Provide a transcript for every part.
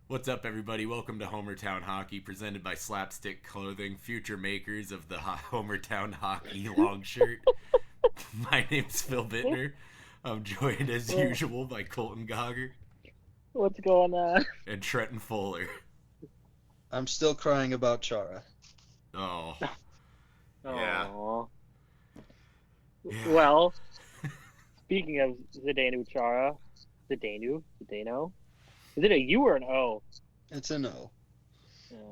What's up, everybody? Welcome to Homertown Hockey, presented by Slapstick Clothing, future makers of the Homertown Hockey long shirt. My name's Phil Bittner. I'm joined, as usual, by Colton Gogger What's going on? and Trenton Fuller. I'm still crying about Chara. Oh, yeah. Aww. Yeah. Well, speaking of Zdeno Chara, Zdeno? Is it a U or an O? It's a no.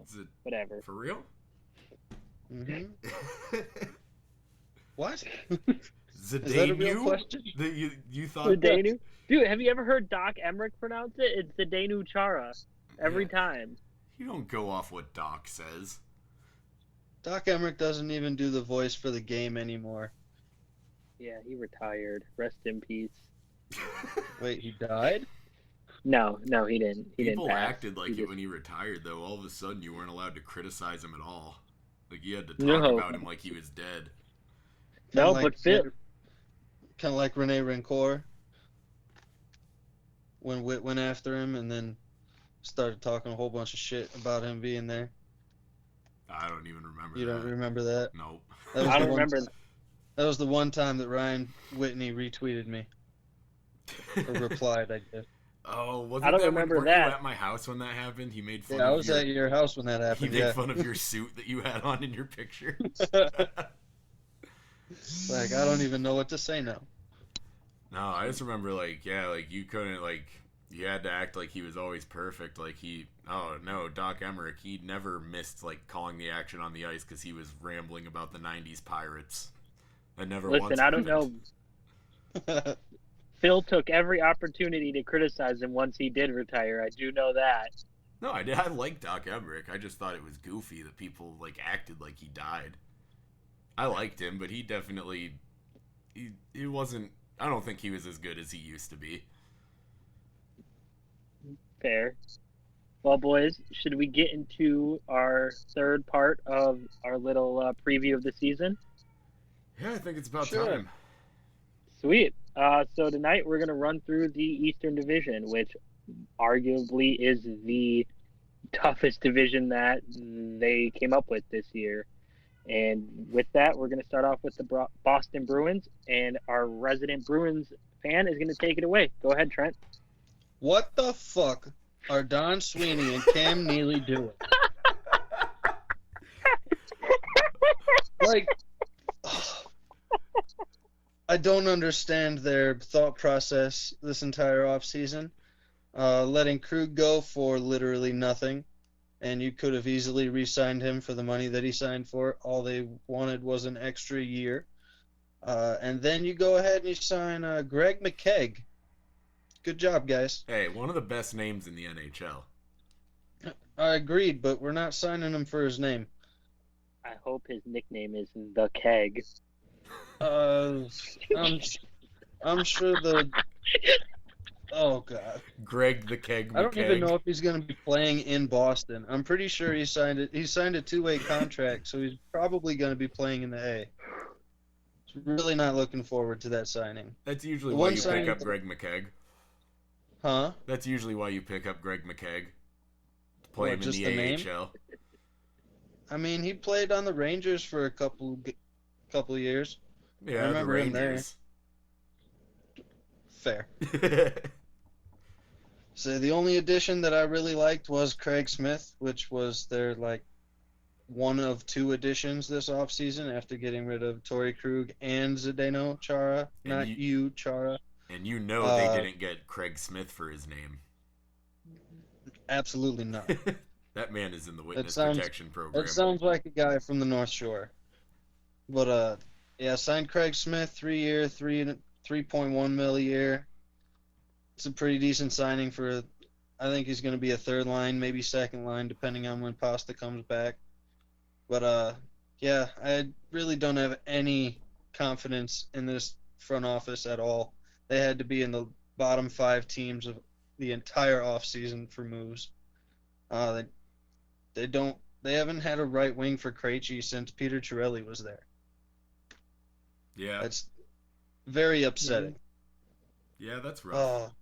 Is it Whatever. for real? Mm-hmm. What? Zdenu? Is that a real question? You thought Zdeno? Dude, have you ever heard Doc Emmerich pronounce it? It's Zdeno Chara. Every time. You don't go off what Doc says. Doc Emmerich doesn't even do the voice for the game anymore. Yeah, he retired. Rest in peace. Wait, he died? No, he didn't. He People didn't pass. acted like He it just- when he retired, though. All of a sudden, you weren't allowed to criticize him at all. Like, you had to talk No. about him like he was dead. No, but Phil. Kind of like Rene Rancourt. When Witt went after him and then started talking a whole bunch of shit about him being there. I don't even remember You that. don't remember that? Nope. That was I the don't one remember. ti- That was the one time that Ryan Whitney retweeted me. Or replied, I guess. Oh, wasn't I don't that remember when, were that. you at my house when that happened? He made fun Yeah, I of was your, at your house when that he happened, made yeah. fun of your suit that you had on in your picture. Like, I don't even know what to say now. No, I just remember, like, yeah, like, you couldn't, like, you had to act like he was always perfect. Like, oh, no, Doc Emmerich, he never missed, like, calling the action on the ice because he was rambling about the 90s Pirates. That never once Listen, I don't happened. know. Phil took every opportunity to criticize him once he did retire. I do know that. No, I like Doc Emmerich. I just thought it was goofy that people, like, acted like he died. I liked him, but he definitely, he wasn't, I don't think he was as good as he used to be. Fair. Well, boys, should we get into our third part of our little preview of the season? Yeah, I think it's about Sure. time. Sweet. So tonight we're going to run through the Eastern Division, which arguably is the toughest division that they came up with this year. And with that, we're going to start off with the Boston Bruins, and our resident Bruins fan is going to take it away. Go ahead, Trent. What the fuck are Don Sweeney and Cam Neely doing? Like, I don't understand their thought process this entire offseason. Letting Krug go for literally nothing, and you could have easily re-signed him for the money that he signed for. All they wanted was an extra year. And then you go ahead and you sign Greg McKegg. Good job, guys. Hey, one of the best names in the NHL. I agreed, but we're not signing him for his name. I hope his nickname is The Keg. I'm sure the. Oh God. Greg the Keg McKegg. I don't even know if he's going to be playing in Boston. I'm pretty sure he signed it. He signed a two-way contract, so he's probably going to be playing in the A. Really not looking forward to that signing. That's usually The why one you pick signing- up Greg McKegg. Huh? That's usually why you pick up Greg McKegg. To play What, him in just the the name? AHL. I mean, he played on the Rangers for a couple years. Yeah, I the remember him there. Rangers. Fair. So the only addition that I really liked was Craig Smith, which was their one of two additions this offseason after getting rid of Torrey Krug and Zdeno Chara. And Not you, Chara. And you know they didn't get Craig Smith for his name. Absolutely not. That man is in the witness sounds- protection program. That sounds like a guy from the North Shore. But yeah, signed Craig Smith, 3 year, 3.1 mil a year. It's a pretty decent signing for. I think he's going to be a third line, maybe second line, depending on when Pasta comes back. But yeah, I really don't have any confidence in this front office at all. They had to be in the bottom 5 teams of the entire offseason for moves. They haven't had a right wing for Krejci since Peter Chiarelli was there. Yeah. That's very upsetting. Yeah, that's rough.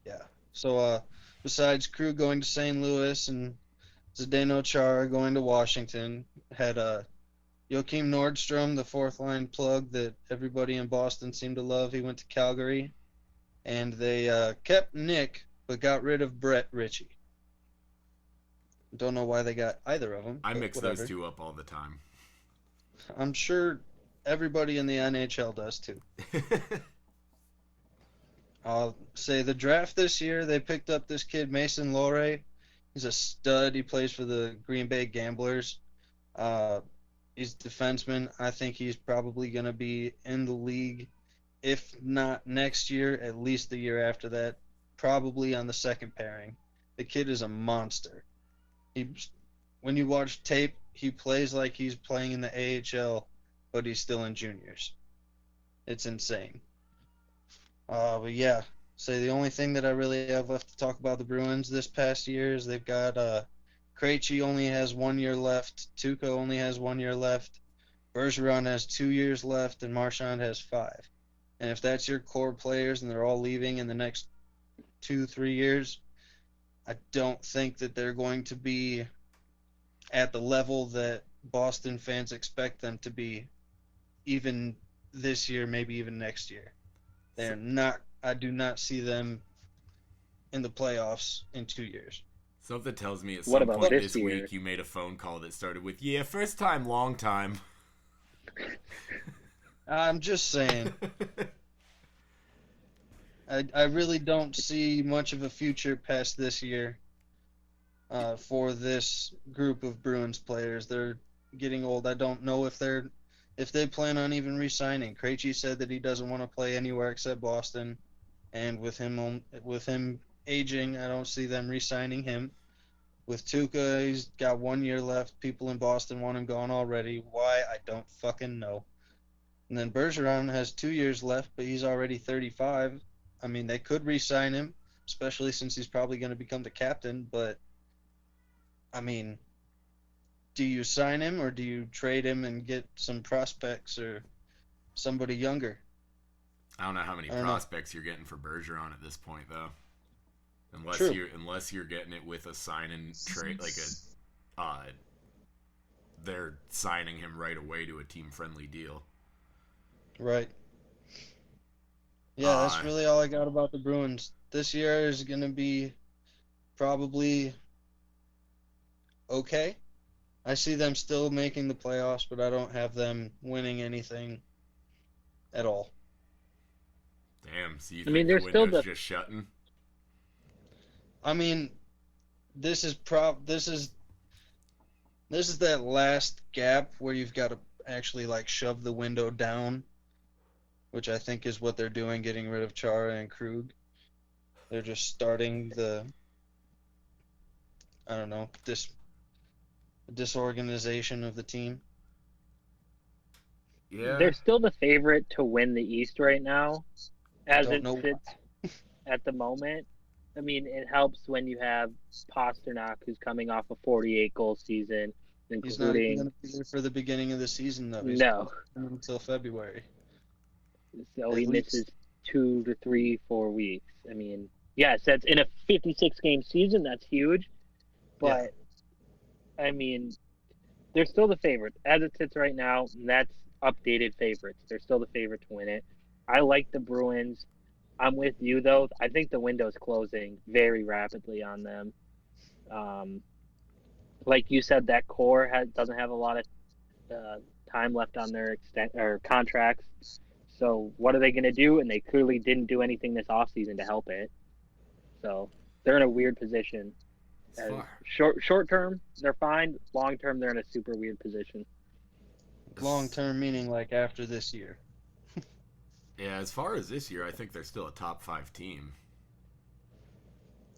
Yeah. So besides Krug going to St. Louis and Zdeno Chara going to Washington, had Joakim Nordstrom, the fourth line plug that everybody in Boston seemed to love. He went to Calgary. And they kept Nick, but got rid of Brett Ritchie. Don't know why they got either of them. I mix whatever. those two up all the time. I'm sure everybody in the NHL does too. I'll say the draft this year, they picked up this kid, Mason Lohrei. He's a stud. He plays for the Green Bay Gamblers. He's a defenseman. I think he's probably going to be in the league, if not next year, at least the year after that, probably on the second pairing. The kid is a monster. When you watch tape, he plays like he's playing in the AHL, but he's still in juniors. It's insane. But yeah, so the only thing that I really have left to talk about the Bruins this past year is they've got Krejci only has 1 year left, Tuukka only has 1 year left, Bergeron has 2 years left, and Marchand has 5. And if that's your core players and they're all leaving in the next 2-3 years, I don't think that they're going to be at the level that Boston fans expect them to be, even this year, maybe even next year. They're not. I do not see them in the playoffs in 2 years. Something tells me at What some about point this this year? week you made a phone call that started with, yeah, first time, long time. I'm just saying. I really don't see much of a future past this year for this group of Bruins players. They're getting old. I don't know if they plan on even re-signing. Krejci said that he doesn't want to play anywhere except Boston, and with him aging, I don't see them re-signing him. With Tuukka, he's got 1 year left. People in Boston want him gone already. Why? I don't fucking know. And then Bergeron has 2 years left, but he's already 35. I mean, they could re-sign him, especially since he's probably going to become the captain, but, I mean, do you sign him or do you trade him and get some prospects or somebody younger? I don't know how many I don't prospects you're getting for Bergeron at this point, though. True. Unless you're getting it with a sign and trade, like they're signing him right away to a team-friendly deal. Right. Yeah, that's really all I got about the Bruins. This year is going to be probably okay. I see them still making the playoffs, but I don't have them winning anything at all. Damn, so you I think mean, the they're still window's the just shutting? I mean, this is that last gap where you've got to actually like shove the window down, which I think is what they're doing, getting rid of Chara and Krug. They're just starting disorganization of the team. Yeah. they're still the favorite to win the East right now, as Don't it know sits at the moment. I mean, it helps when you have Pasternak, who's coming off a 48-goal season, He's not even including going to be there for the beginning of the season, though. He's no, until February. so At he least. misses 2 to 3, 4 weeks. I mean, yes, that's in a 56-game season. That's huge, but I mean, they're still the favorite as it sits right now. And that's updated favorites. They're still the favorite to win it. I like the Bruins. I'm with you though. I think the window's closing very rapidly on them. Like you said, that core doesn't have a lot of time left on their contracts. So what are they going to do? And they clearly didn't do anything this offseason to help it. So they're in a weird position. Short term, they're fine. Long term, they're in a super weird position. Long term meaning like after this year. Yeah, as far as this year, I think they're still a top 5 team.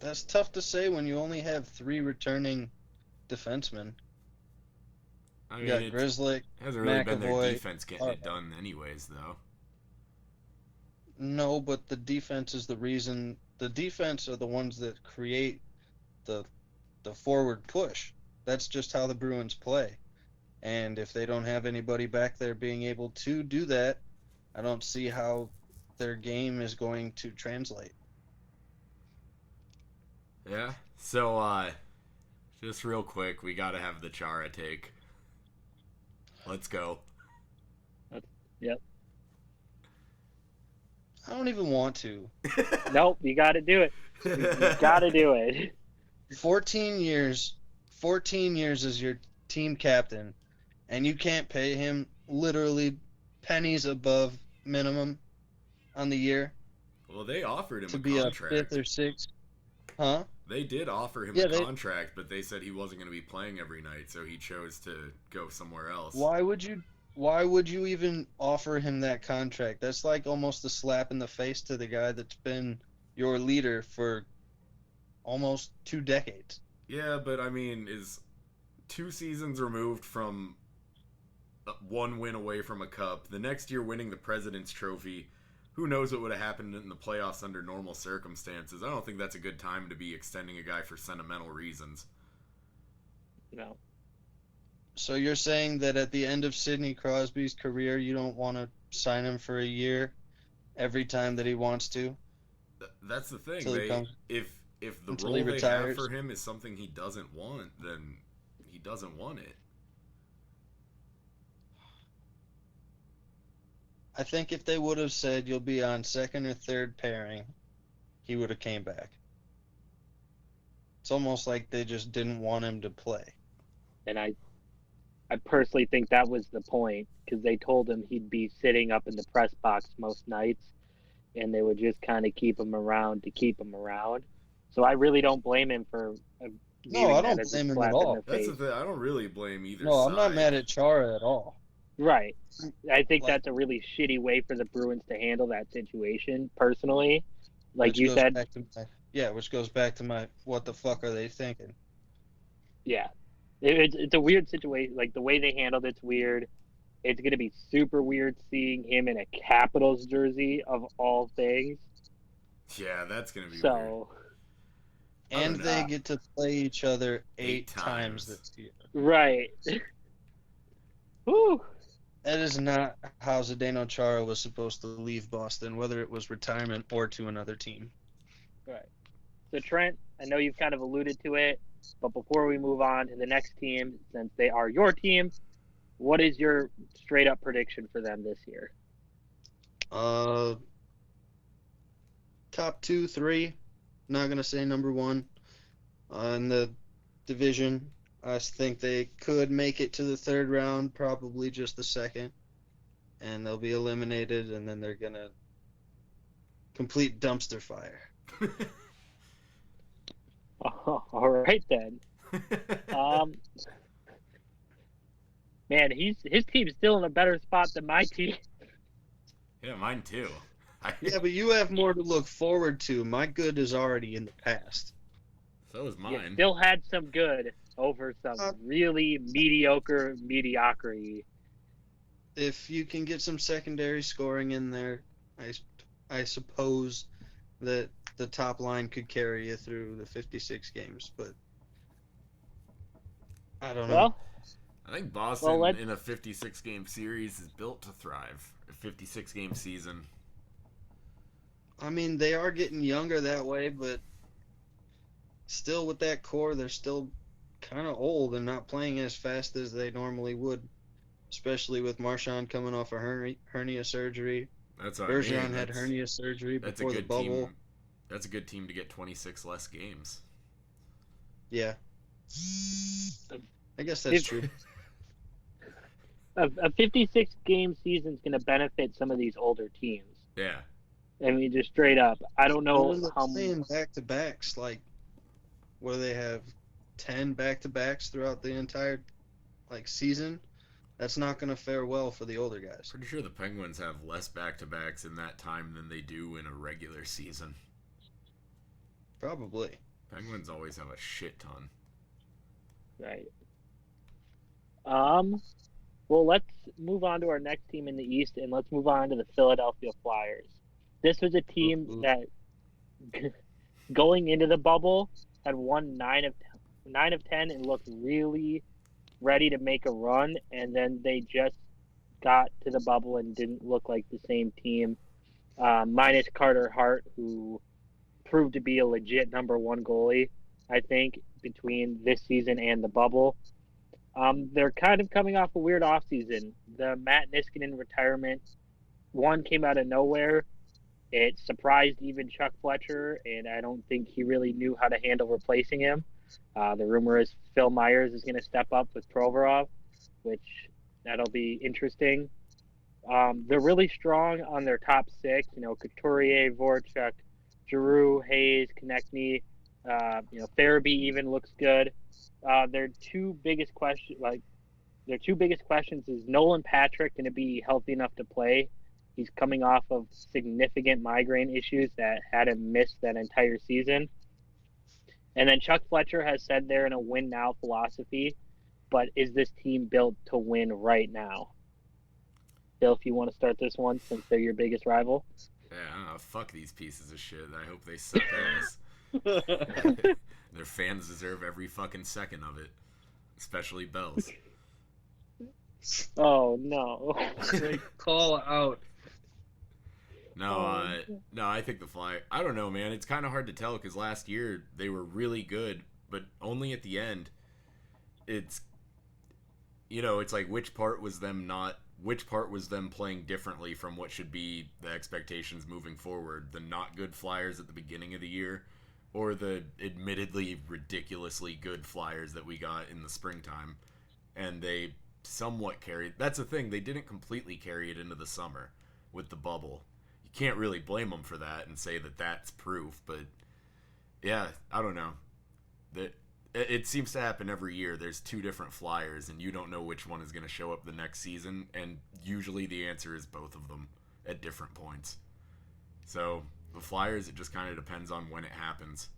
That's tough to say when you only have 3 returning defensemen. I You mean, got it Grizzly. hasn't really been their McAvoy, defense getting it done anyways, though. No, but the defense is the reason. The defense are the ones that create the forward push. That's just how the Bruins play. And if they don't have anybody back there being able to do that, I don't see how their game is going to translate. Yeah. So, just real quick, we gotta have the Chara take. Let's go. Yep. I don't even want to. Nope, you got to do it. You got to do it. 14 years as your team captain, and you can't pay him literally pennies above minimum on the year Well, they offered him to a be a contract. fifth or sixth. Huh? They did offer him Yeah, a contract, but they said he wasn't going to be playing every night, so he chose to go somewhere else. Why would you even offer him that contract? That's like almost a slap in the face to the guy that's been your leader for almost 2 decades. Yeah, but I mean, is 2 seasons removed from 1 win away from a cup. The next year winning the President's Trophy. Who knows what would have happened in the playoffs under normal circumstances. I don't think that's a good time to be extending a guy for sentimental reasons. No. So you're saying that at the end of Sidney Crosby's career, you don't want to sign him for a year every time that he wants to? That's the thing. If the until role he they have retires. for him is something he doesn't want, then he doesn't want it. I think if they would have said you'll be on second or third pairing, he would have came back. It's almost like they just didn't want him to play. And I personally think that was the point, because they told him he'd be sitting up in the press box most nights, and they would just kind of keep him around to keep him around. So I really don't blame him for No, I don't blame him at all. That's the thing. I don't really blame either No, side. I'm not mad at Chara at all. Right. I think that's a really shitty way for the Bruins to handle that situation, personally. Like Which you goes said. back to which goes back to my what the fuck are they thinking? Yeah. It's a weird situation. Like, the way they handled it's weird. It's going to be super weird seeing him in a Capitals jersey, of all things. Yeah, that's going to be weird. So, And they get to play each other 8 times this year. right. Whew. That is not how Zdeno Chara was supposed to leave Boston, whether it was retirement or to another team. Right. So, Trent, I know you've kind of alluded to it, but before we move on to the next team, since they are your team, what is your straight-up prediction for them this year? Top 2, 3. Not going to say number 1. In the division, I think they could make it to the 3rd round, probably just the 2nd. And they'll be eliminated, and then they're going to complete dumpster fire. Oh, all right, then. Man, his team's still in a better spot than my team. Yeah, mine too. Yeah, but you have more to look forward to. My good is already in the past. So is mine. You still had some good over some really mediocre mediocrity. If you can get some secondary scoring in there, I suppose that the top line could carry you through the 56 games, but I don't know. Well, I think Boston in a 56-game series is built to thrive. A 56-game season. I mean, they are getting younger that way, but still with that core, they're still kind of old and not playing as fast as they normally would, especially with Marchand coming off a hernia surgery. That's what Bergeron I mean. had hernia surgery before the bubble. Team. That's a good team to get 26 less games. Yeah. I guess that's true. A 56-game season is going to benefit some of these older teams. Yeah. I mean, just straight up. I don't know how playing back-to-backs, like, what do they have, 10 back-to-backs throughout the entire, season? That's not going to fare well for the older guys. Pretty sure the Penguins have less back-to-backs in that time than they do in a regular season. Probably. Penguins always have a shit ton. Right. Well, let's move on to our next team in the East, and let's move on to the Philadelphia Flyers. This was a team that, going into the bubble, had won 9 of 10 and looked really ready to make a run, and then they just got to the bubble and didn't look like the same team, minus Carter Hart, who proved to be a legit number 1 goalie. I think, between this season and the bubble. They're kind of coming off a weird offseason. The Matt Niskanen retirement, one came out of nowhere. It surprised even Chuck Fletcher, and I don't think he really knew how to handle replacing him. The rumor is Phil Myers is going to step up with Provorov, which that'll be interesting. They're really strong on their top six. Couturier, Voracek, Giroux, Hayes, Konechny. Farabee even looks good. Their two biggest questions is Nolan Patrick going to be healthy enough to play? He's coming off of significant migraine issues that had him miss that entire season. And then Chuck Fletcher has said they're in a win now philosophy, but is this team built to win right now? Bill, if you want to start this one since they're your biggest rival. Yeah, I don't know. Fuck these pieces of shit. I hope they suck ass. Their fans deserve every fucking second of it, especially Bell's. Oh no! Call out. No, I think the Fly. I don't know, man. It's kind of hard to tell because last year they were really good, but only at the end. It's like which part was them playing differently from what should be the expectations moving forward. The not good Flyers at the beginning of the year, or the admittedly ridiculously good Flyers that we got in the springtime, and they somewhat carried. That's the thing. They didn't completely carry it into the summer with the bubble. You can't really blame them for that and say that that's proof, but yeah, I don't know. It seems to happen every year. There's two different Flyers, and you don't know which one is going to show up the next season, and usually the answer is both of them at different points. So the Flyers, it just kind of depends on when it happens.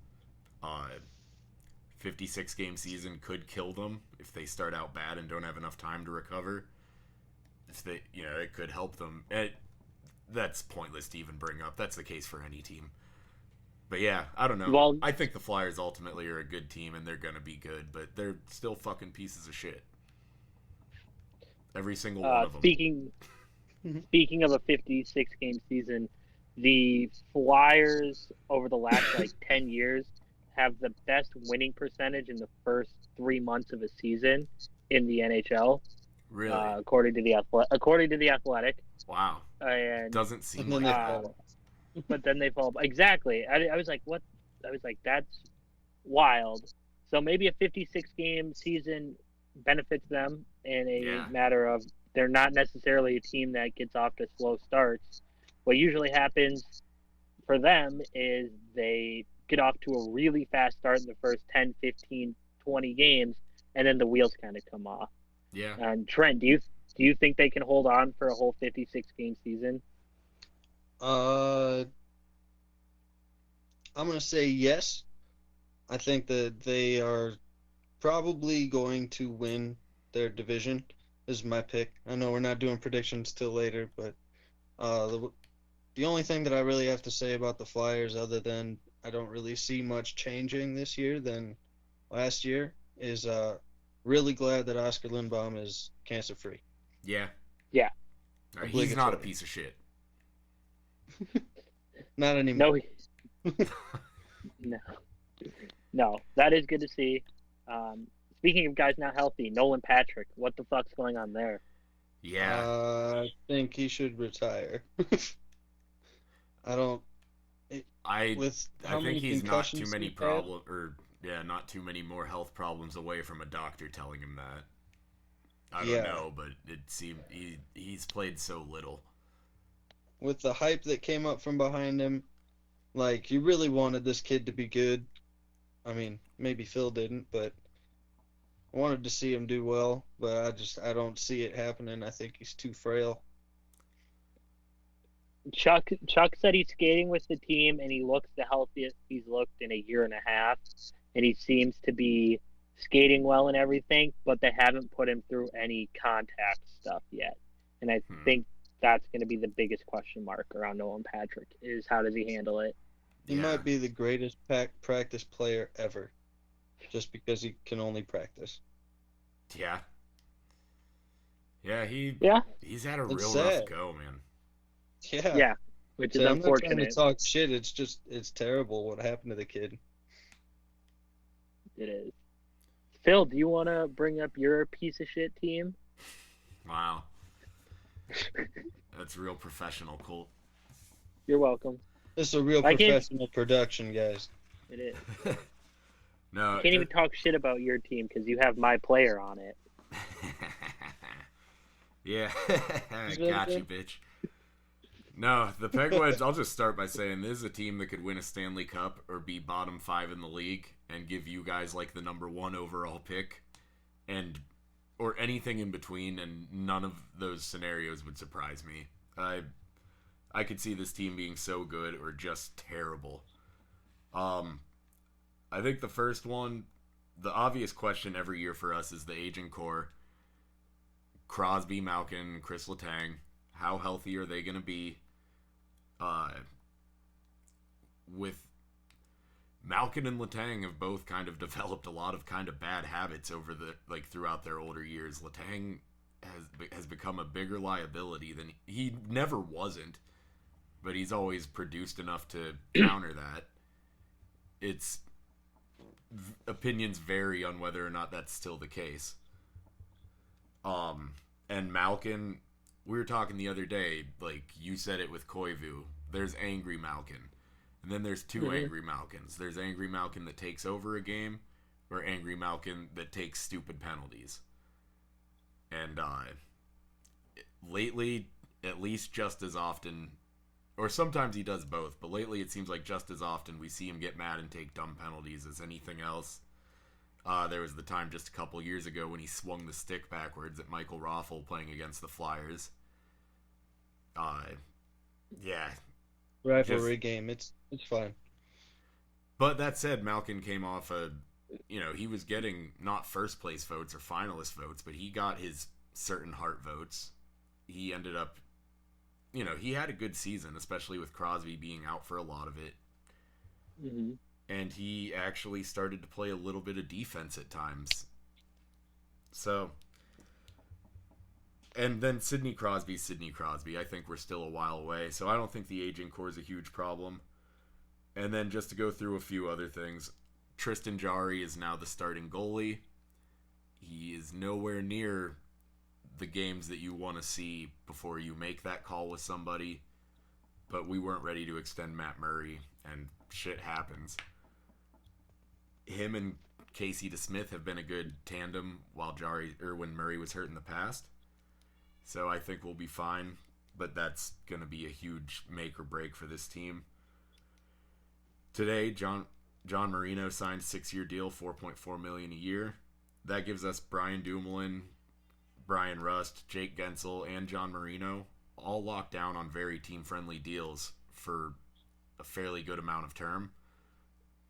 56-game season could kill them if they start out bad and don't have enough time to recover. If they, it could help them. That's pointless to even bring up. That's the case for any team. But yeah, I don't know. Well, I think the Flyers ultimately are a good team and they're going to be good, but they're still fucking pieces of shit. Every single one of them. Speaking of a 56-game season, the Flyers over the last 10 years have the best winning percentage in the first 3 months of a season in the NHL. Really? According to the Athletic. Wow. And doesn't seem like that. But then they fall. Exactly. I was like, what? I was like, that's wild. So maybe a 56-game season benefits them in a matter of they're not necessarily a team that gets off to slow starts. What usually happens for them is they get off to a really fast start in the first 10, 15, 20 games, and then the wheels kind of come off. Yeah. And Trent, do you think they can hold on for a whole 56-game season? I'm gonna say yes. I think that they are probably going to win their division. This is my pick. I know we're not doing predictions till later, but the only thing that I really have to say about the Flyers, other than I don't really see much changing this year than last year, is really glad that Oscar Lindbaum is cancer-free. Yeah. Yeah. He's not a piece of shit. Not anymore. No, that is good to see. Speaking of guys not healthy, Nolan Patrick, what the fuck's going on there? Yeah. I think he should retire. I think he's not too many not too many more health problems away from a doctor telling him that. I don't know, but it seemed he's played so little. With the hype that came up from behind him, you really wanted this kid to be good. I mean, maybe Phil didn't, but I wanted to see him do well, but I don't see it happening. I think he's too frail. Chuck said he's skating with the team, and he looks the healthiest he's looked in a year and a half, and he seems to be skating well and everything, but they haven't put him through any contact stuff yet. And I think that's going to be the biggest question mark around Nolan Patrick is how does he handle it? He might be the greatest practice player ever, just because he can only practice. Yeah. Yeah, he's had a real rough go, man. Yeah, which is unfortunate. I'm not trying to talk shit. It's terrible what happened to the kid. It is. Phil, do you want to bring up your piece of shit team? Wow. That's real professional, Colt. You're welcome. This is a real I can't- professional production, guys. It is. No, I can't even talk shit about your team because you have my player on it. Yeah, got you, bitch. No, the Penguins, I'll just start by saying this is a team that could win a Stanley Cup or be bottom 5 in the league and give you guys like the number 1 overall pick or anything in between, and none of those scenarios would surprise me. I could see this team being so good or just terrible. I think the first one, the obvious question every year for us is the aging core. Crosby, Malkin, Chris Letang. How healthy are they going to be? With Malkin and Letang have both kind of developed a lot of kind of bad habits over throughout their older years. Letang has become a bigger liability than he never wasn't, but he's always produced enough to counter that. It's opinions vary on whether or not that's still the case. And Malkin, we were talking the other day, like you said it with Koivu, there's angry Malkin. And then there's two angry Malkins. There's angry Malkin that takes over a game, or angry Malkin that takes stupid penalties. And lately, at least just as often, or sometimes he does both, but lately it seems like just as often we see him get mad and take dumb penalties as anything else. There was the time just a couple years ago when he swung the stick backwards at Michael Raffl playing against the Flyers. Yeah. Rivalry game. It's fine. But that said, Malkin came off he was getting not first place votes or finalist votes, but he got his certain heart votes. He ended up, he had a good season, especially with Crosby being out for a lot of it. Mm-hmm. And he actually started to play a little bit of defense at times. So, and then Sidney Crosby. I think we're still a while away, so I don't think the aging core is a huge problem. And then just to go through a few other things, Tristan Jarry is now the starting goalie. He is nowhere near the games that you want to see before you make that call with somebody. But we weren't ready to extend Matt Murray, and shit happens. Him and Casey DeSmith have been a good tandem when Murray was hurt in the past. So I think we'll be fine, but that's going to be a huge make or break for this team. Today, John Marino signed a 6-year deal, $4.4 million a year. That gives us Brian Dumoulin, Brian Rust, Jake Gensel, and John Marino all locked down on very team-friendly deals for a fairly good amount of term.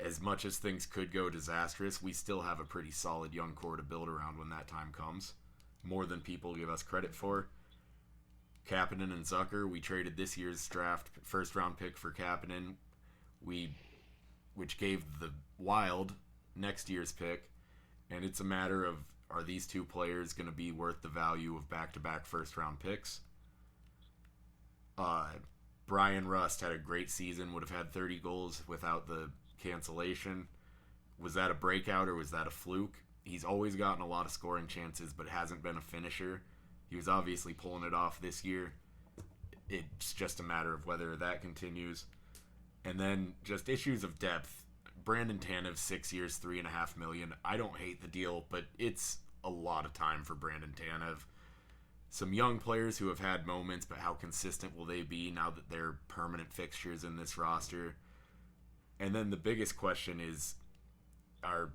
As much as things could go disastrous, we still have a pretty solid young core to build around when that time comes. More than people give us credit for. Kapanen and Zucker, we traded this year's draft first-round pick for Kapanen, which gave the Wild next year's pick, and it's a matter of, are these two players going to be worth the value of back-to-back first-round picks? Brian Rust had a great season, would have had 30 goals without the cancellation. Was that a breakout or was that a fluke? He's always gotten a lot of scoring chances, but hasn't been a finisher. He was obviously pulling it off this year. It's just a matter of whether that continues. And then just issues of depth. Brandon Tanev, 6 years, $3.5 million. I don't hate the deal, but it's a lot of time for Brandon Tanev. Some young players who have had moments, but how consistent will they be now that they're permanent fixtures in this roster? And then the biggest question is our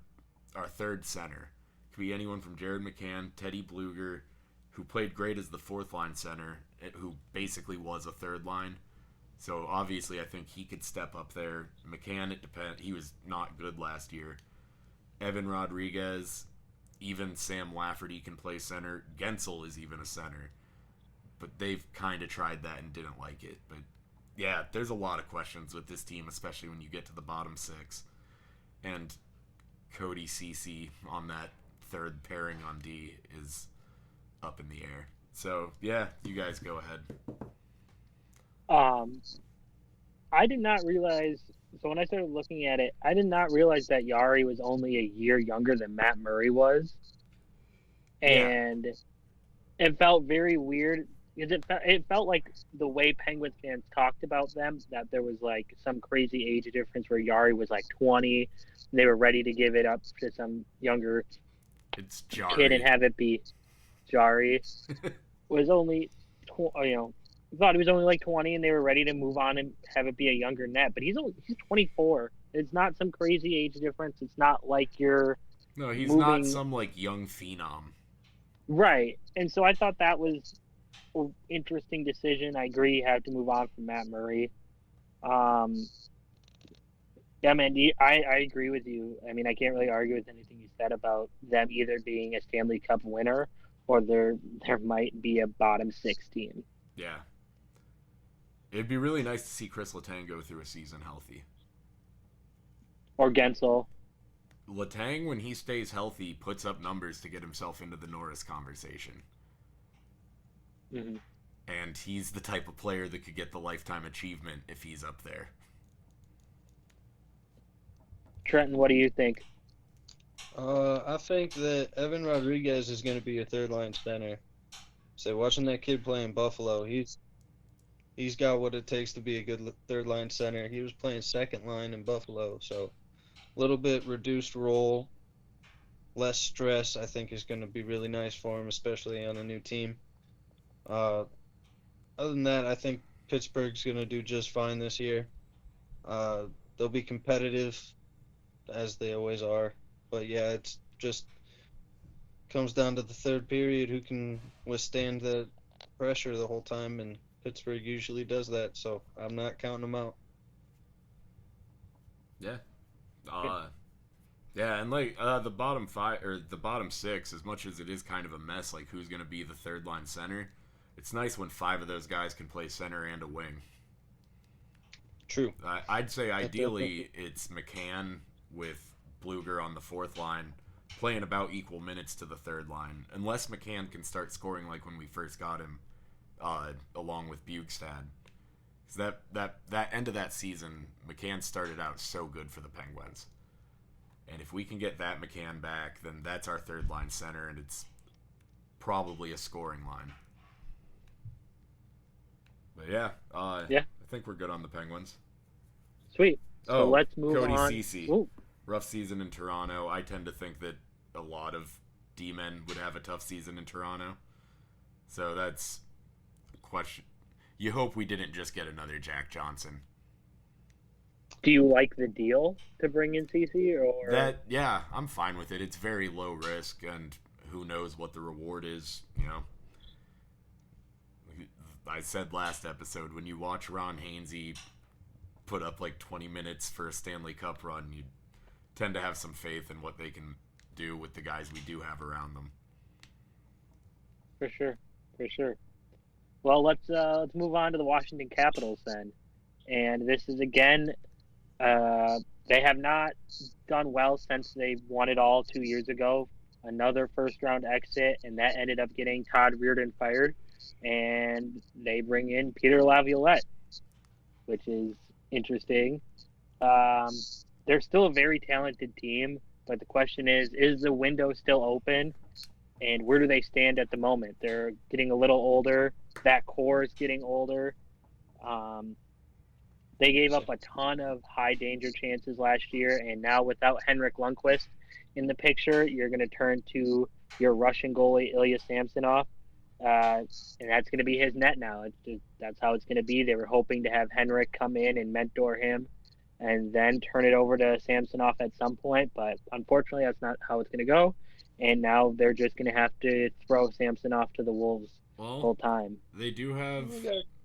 third center. Could be anyone from Jared McCann, Teddy Bluger, who played great as the fourth line center, who basically was a third line. So obviously I think he could step up there. McCann, it depends. He was not good last year. Evan Rodriguez, even Sam Lafferty can play center. Gensel is even a center. But they've kind of tried that and didn't like it. But yeah, there's a lot of questions with this team, especially when you get to the bottom six. And Cody Ceci on that third pairing on D is up in the air. So yeah, you guys go ahead. I did not realize So when I started looking at it, I did not realize that Yari was only a year younger than Matt Murray was, Yeah, and it felt very weird because it felt like the way Penguins fans talked about them, that there was like some crazy age difference where Yari was like 20, and they were ready to give it up to some younger it's kid and Jari. have it be Jari. Was only, thought he was only like 20, and they were ready to move on and have it be a younger net. But he's 24. It's not some crazy age difference. It's not like you're No, he's not moving some like young phenom. right. And so I thought that was an interesting decision. I agree you have to move on from Matt Murray. Um, yeah, man, I agree with you. I mean, I can't really argue with anything you said about them either being a Stanley Cup winner or there might be a bottom six team. Yeah, it'd be really nice to see Chris Letang go through a season healthy. Or Gensel. Letang, when he stays healthy, puts up numbers to get himself into the Norris conversation. Mm-hmm. And he's the type of player that could get the lifetime achievement if he's up there. Trenton, what do you think? I think that Evan Rodriguez is going to be a third line center. So watching that kid play in Buffalo, he's got what it takes to be a good third line center. He was playing second line in Buffalo, so a little bit reduced role, less stress. I think is going to be really nice for him, especially on a new team. Other than that, I think Pittsburgh's going to do just fine this year. They'll be competitive as they always are. But yeah, it's just comes down to the third period who can withstand the pressure the whole time, and Pittsburgh usually does that, so I'm not counting them out. Yeah. Yeah, and like the bottom five or the bottom six, as much as it is kind of a mess, like who's going to be the third line center, it's nice when five of those guys can play center and a wing. True. I'd say ideally it's McCann with Bluger on the fourth line, playing about equal minutes to the third line, unless McCann can start scoring like when we first got him, along with Bugstad. Because that end of that season, McCann started out so good for the Penguins. And if we can get that McCann back, then that's our third line center, and it's probably a scoring line. But yeah, Yeah. I think we're good on the Penguins. Sweet. So Oh, let's move Cody on. Ceci. Ooh. Rough season in Toronto. I tend to think that a lot of D-men would have a tough season in Toronto. So that's a question. You hope we didn't just get another Jack Johnson. Do you like the deal to bring in CC or Yeah, I'm fine with it. It's very low risk, and who knows what the reward is, you know. I said last episode, when you watch Ron Hainsey put up like 20 minutes for a Stanley Cup run, you tend to have some faith in what they can do with the guys we do have around them. For sure. Well, let's move on to the Washington Capitals then. And this is again, they have not done well since they won it all 2 years ago. Another first round exit, and that ended up getting Todd Reirden fired. And they bring in Peter Laviolette, which is interesting. They're still a very talented team, but the question is the window still open? And where do they stand at the moment? They're getting a little older. That core is getting older. They gave up a ton of high danger chances last year, and now without Henrik Lundqvist in the picture, you're going to turn to your Russian goalie Ilya Samsonov, and that's going to be his net now. That's how it's going to be. They were hoping to have Henrik come in and mentor him, and then turn it over to Samsonov at some point, but unfortunately, that's not how it's going to go. And now they're just going to have to throw Samsonov to the Wolves full time. They do have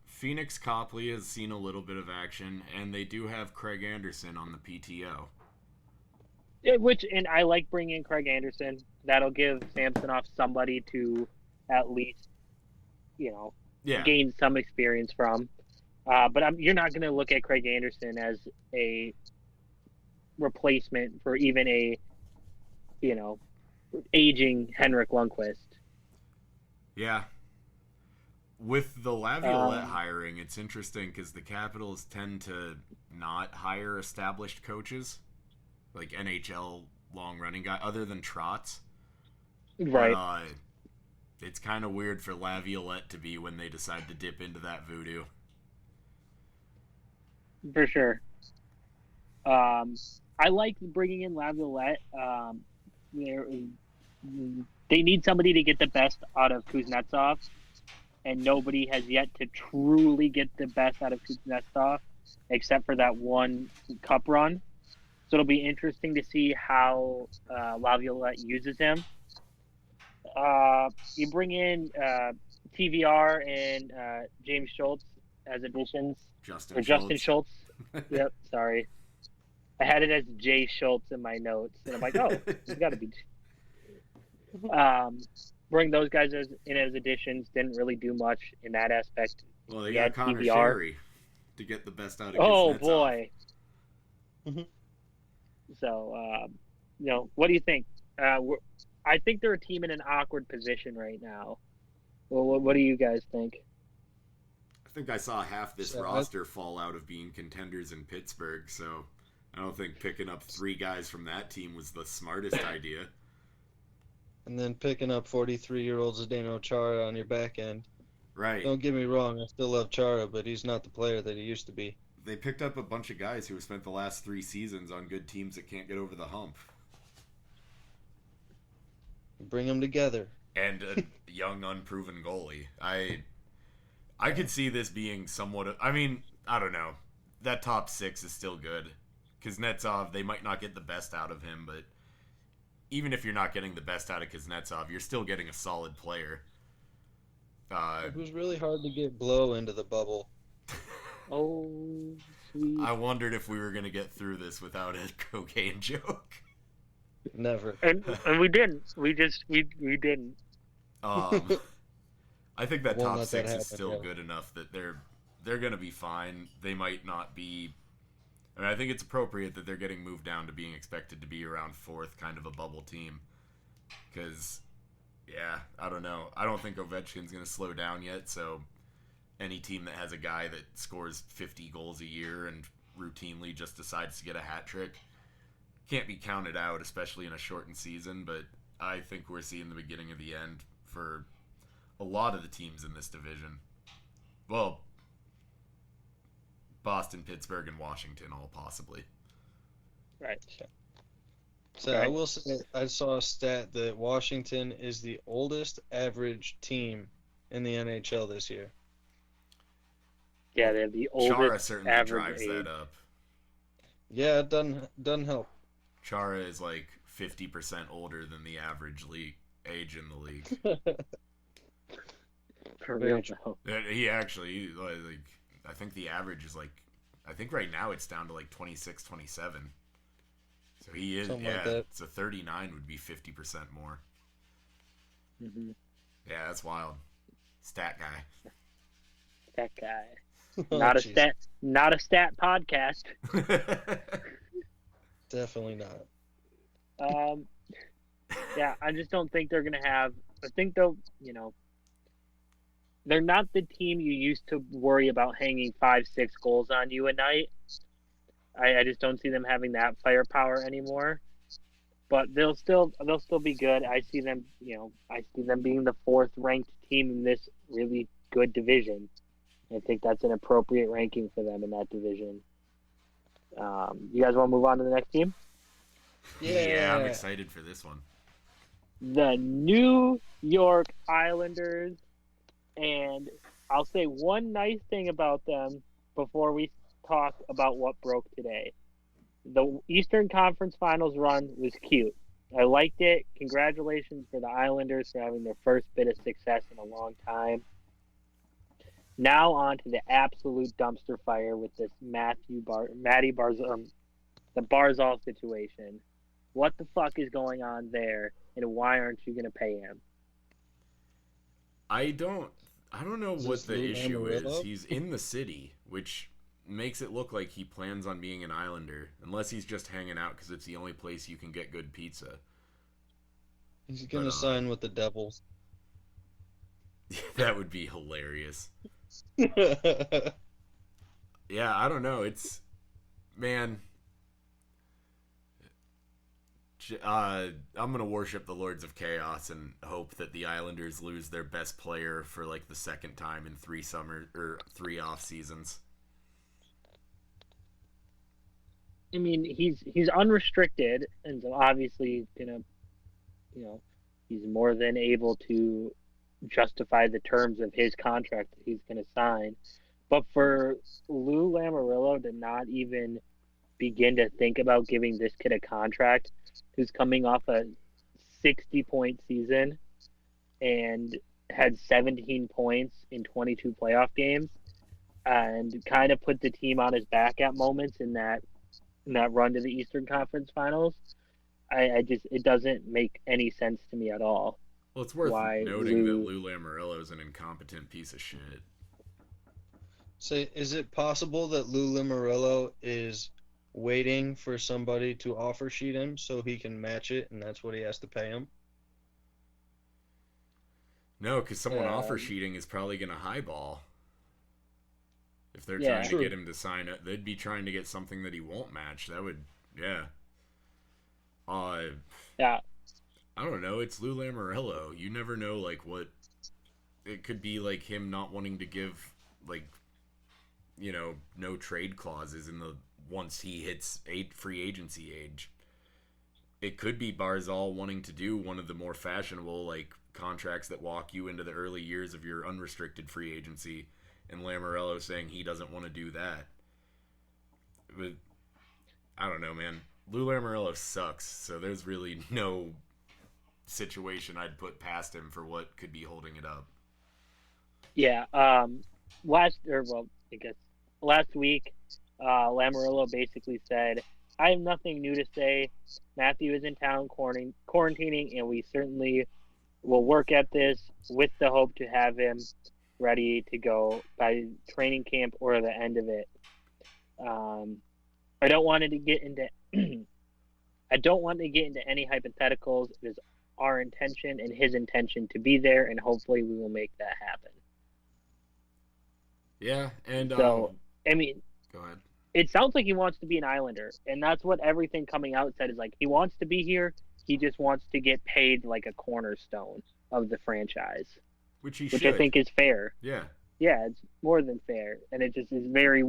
Phoenix Copley has seen a little bit of action, and they do have Craig Anderson on the PTO. And I like bringing in Craig Anderson. That'll give Samsonov somebody to at least, gain some experience from. But you're not going to look at Craig Anderson as a replacement for even a, aging Henrik Lundqvist. Yeah. With the Laviolette hiring, it's interesting because the Capitals tend to not hire established coaches, like NHL long-running guy, other than Trotz. Right. But, it's kind of weird for Laviolette to be when they decide to dip into that voodoo. For sure. I like bringing in Laviolette. They need somebody to get the best out of Kuznetsov, and nobody has yet to truly get the best out of Kuznetsov, except for that one cup run. So it'll be interesting to see how Laviolette uses him. You bring in TVR and James Schultz as additions. Justin Schultz. Yep, sorry. I had it as Jay Schultz in my notes, and I'm like, oh, it's got to be. Bring those guys in as additions. Didn't really do much in that aspect. Well, they got Connor Sherry to get the best out of. Oh boy. So, what do you think? I think they're a team in an awkward position right now. Well, what do you guys think? I think I saw half this roster fall out of being contenders in Pittsburgh, so I don't think picking up 3 guys from that team was the smartest idea. And then picking up 43-year-old Zdeno Chara on your back end. Right. Don't get me wrong, I still love Chara, but he's not the player that he used to be. They picked up a bunch of guys who have spent the last 3 seasons on good teams that can't get over the hump. Bring them together. And a young, unproven goalie. I could see this being somewhat... I mean, I don't know. That top 6 is still good. Kuznetsov, they might not get the best out of him, but even if you're not getting the best out of Kuznetsov, you're still getting a solid player. It was really hard to get Blow into the bubble. Oh, sweet. I wondered if we were going to get through this without a cocaine joke. Never. And we didn't. We didn't. I think that top 6 is still yeah. good enough that they're going to be fine. They might not be... I mean, I think it's appropriate that they're getting moved down to being expected to be around 4th, kind of a bubble team. Because, yeah, I don't know. I don't think Ovechkin's going to slow down yet, so any team that has a guy that scores 50 goals a year and routinely just decides to get a hat trick can't be counted out, especially in a shortened season. But I think we're seeing the beginning of the end for a lot of the teams in this division. Well, Boston, Pittsburgh, and Washington, all possibly. Right. So I will say, I saw a stat that Washington is the oldest average team in the NHL this year. Yeah, they have the oldest Chara certainly average drives age. that up. Yeah, it doesn't help. Chara is like 50% older than the average age in the league. For real, though. He actually, like, I think the average is like, I think right now it's down to like 26, 27. So he is, Something yeah. like that. So 39 would be 50% more. Mm-hmm. Yeah, that's wild. Stat guy. That guy. Oh, Not a stat podcast. Definitely not. Yeah, I just don't think they're gonna have. I think they'll, they're not the team you used to worry about hanging 5-6 goals on you a night. I just don't see them having that firepower anymore. But they'll still be good. I see them, being the 4th ranked team in this really good division. I think that's an appropriate ranking for them in that division. You guys want to move on to the next team? Yeah, I'm excited for this one. The New York Islanders. And I'll say one nice thing about them before we talk about what broke today. The Eastern Conference Finals run was cute. I liked it. Congratulations for the Islanders for having their first bit of success in a long time. Now on to the absolute dumpster fire with this the Barzal situation. What the fuck is going on there, and why aren't you going to pay him? I don't know what the issue is. Amarillo? He's in the city, which makes it look like he plans on being an Islander, unless he's just hanging out because it's the only place you can get good pizza. He's gonna sign with the Devils. That would be hilarious. Yeah, I don't know. It's man. I'm gonna worship the Lords of Chaos and hope that the Islanders lose their best player for like the second time in 3 off seasons. I mean, he's unrestricted, and so obviously gonna, you know, he's more than able to justify the terms of his contract that he's going to sign. But for Lou Lamoriello to not even begin to think about giving this kid a contract, who's coming off a 60-point season and had 17 points in 22 playoff games, and kind of put the team on his back at moments in that run to the Eastern Conference Finals. I just it doesn't make any sense to me at all. Well, it's worth Why noting that Lou Lamoriello is an incompetent piece of shit. So, is it possible that Lou Lamoriello is waiting for somebody to offer sheet him so he can match it, and that's what he has to pay him? No, because someone offer sheeting is probably going to highball. If they're Yeah. trying True. to get him to sign it, they'd be trying to get something that he won't match. That would, yeah. Yeah. I don't know. It's Lou Lamoriello. You never know, like, what... It could be, like, him not wanting to give, like, you know, no trade clauses in the... Once he hits free agency age. It could be Barzal wanting to do one of the more fashionable, like, contracts that walk you into the early years of your unrestricted free agency, and Lamoriello saying he doesn't want to do that. But I don't know, man. Lou Lamoriello sucks, so there's really no situation I'd put past him for what could be holding it up. Yeah. I guess last week, Lamoriello basically said, "I have nothing new to say. Matthew is in town quarantining, and we certainly will work at this with the hope to have him ready to go by training camp or the end of it. I don't want to get into I don't want to get into any hypotheticals. It is our intention and his intention to be there, and hopefully we will make that happen." Yeah, and So, I mean, go ahead. it sounds like he wants to be an Islander, and that's what everything coming out said is like he wants to be here. He just wants to get paid like a cornerstone of the franchise, Which which I think is fair. Yeah. Yeah, it's more than fair, and it just is very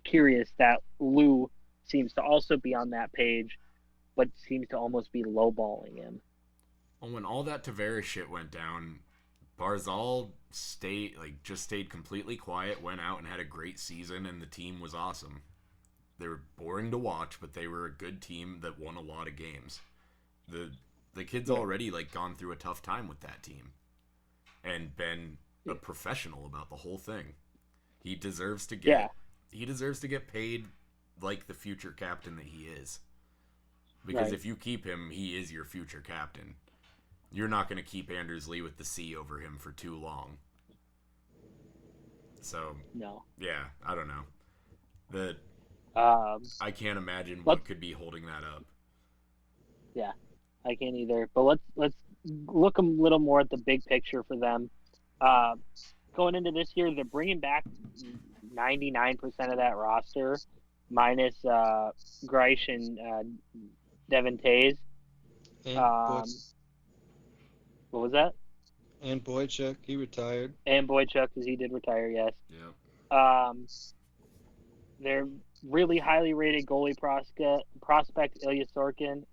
curious that Lou seems to also be on that page, but seems to almost be lowballing him. Well, when all that Tavares shit went down, Barzal just stayed completely quiet, went out and had a great season, and the team was awesome. They were boring to watch, but they were a good team that won a lot of games. The kid's already like gone through a tough time with that team, and been a professional about the whole thing. He deserves to get paid like the future captain that he is. Because if you keep him, he is your future captain. You're not going to keep Anders Lee with the C over him for too long. So, No. yeah, I don't know. I can't imagine what could be holding that up. Yeah, I can't either. But let's look a little more at the big picture for them. Going into this year, they're bringing back 99% of that roster, minus Greisch and Devin Tays. What was that? And Boychuk, he retired. And Boychuk, because he did retire, yes. Yeah. They're really highly rated goalie prospect Ilya Sorokin.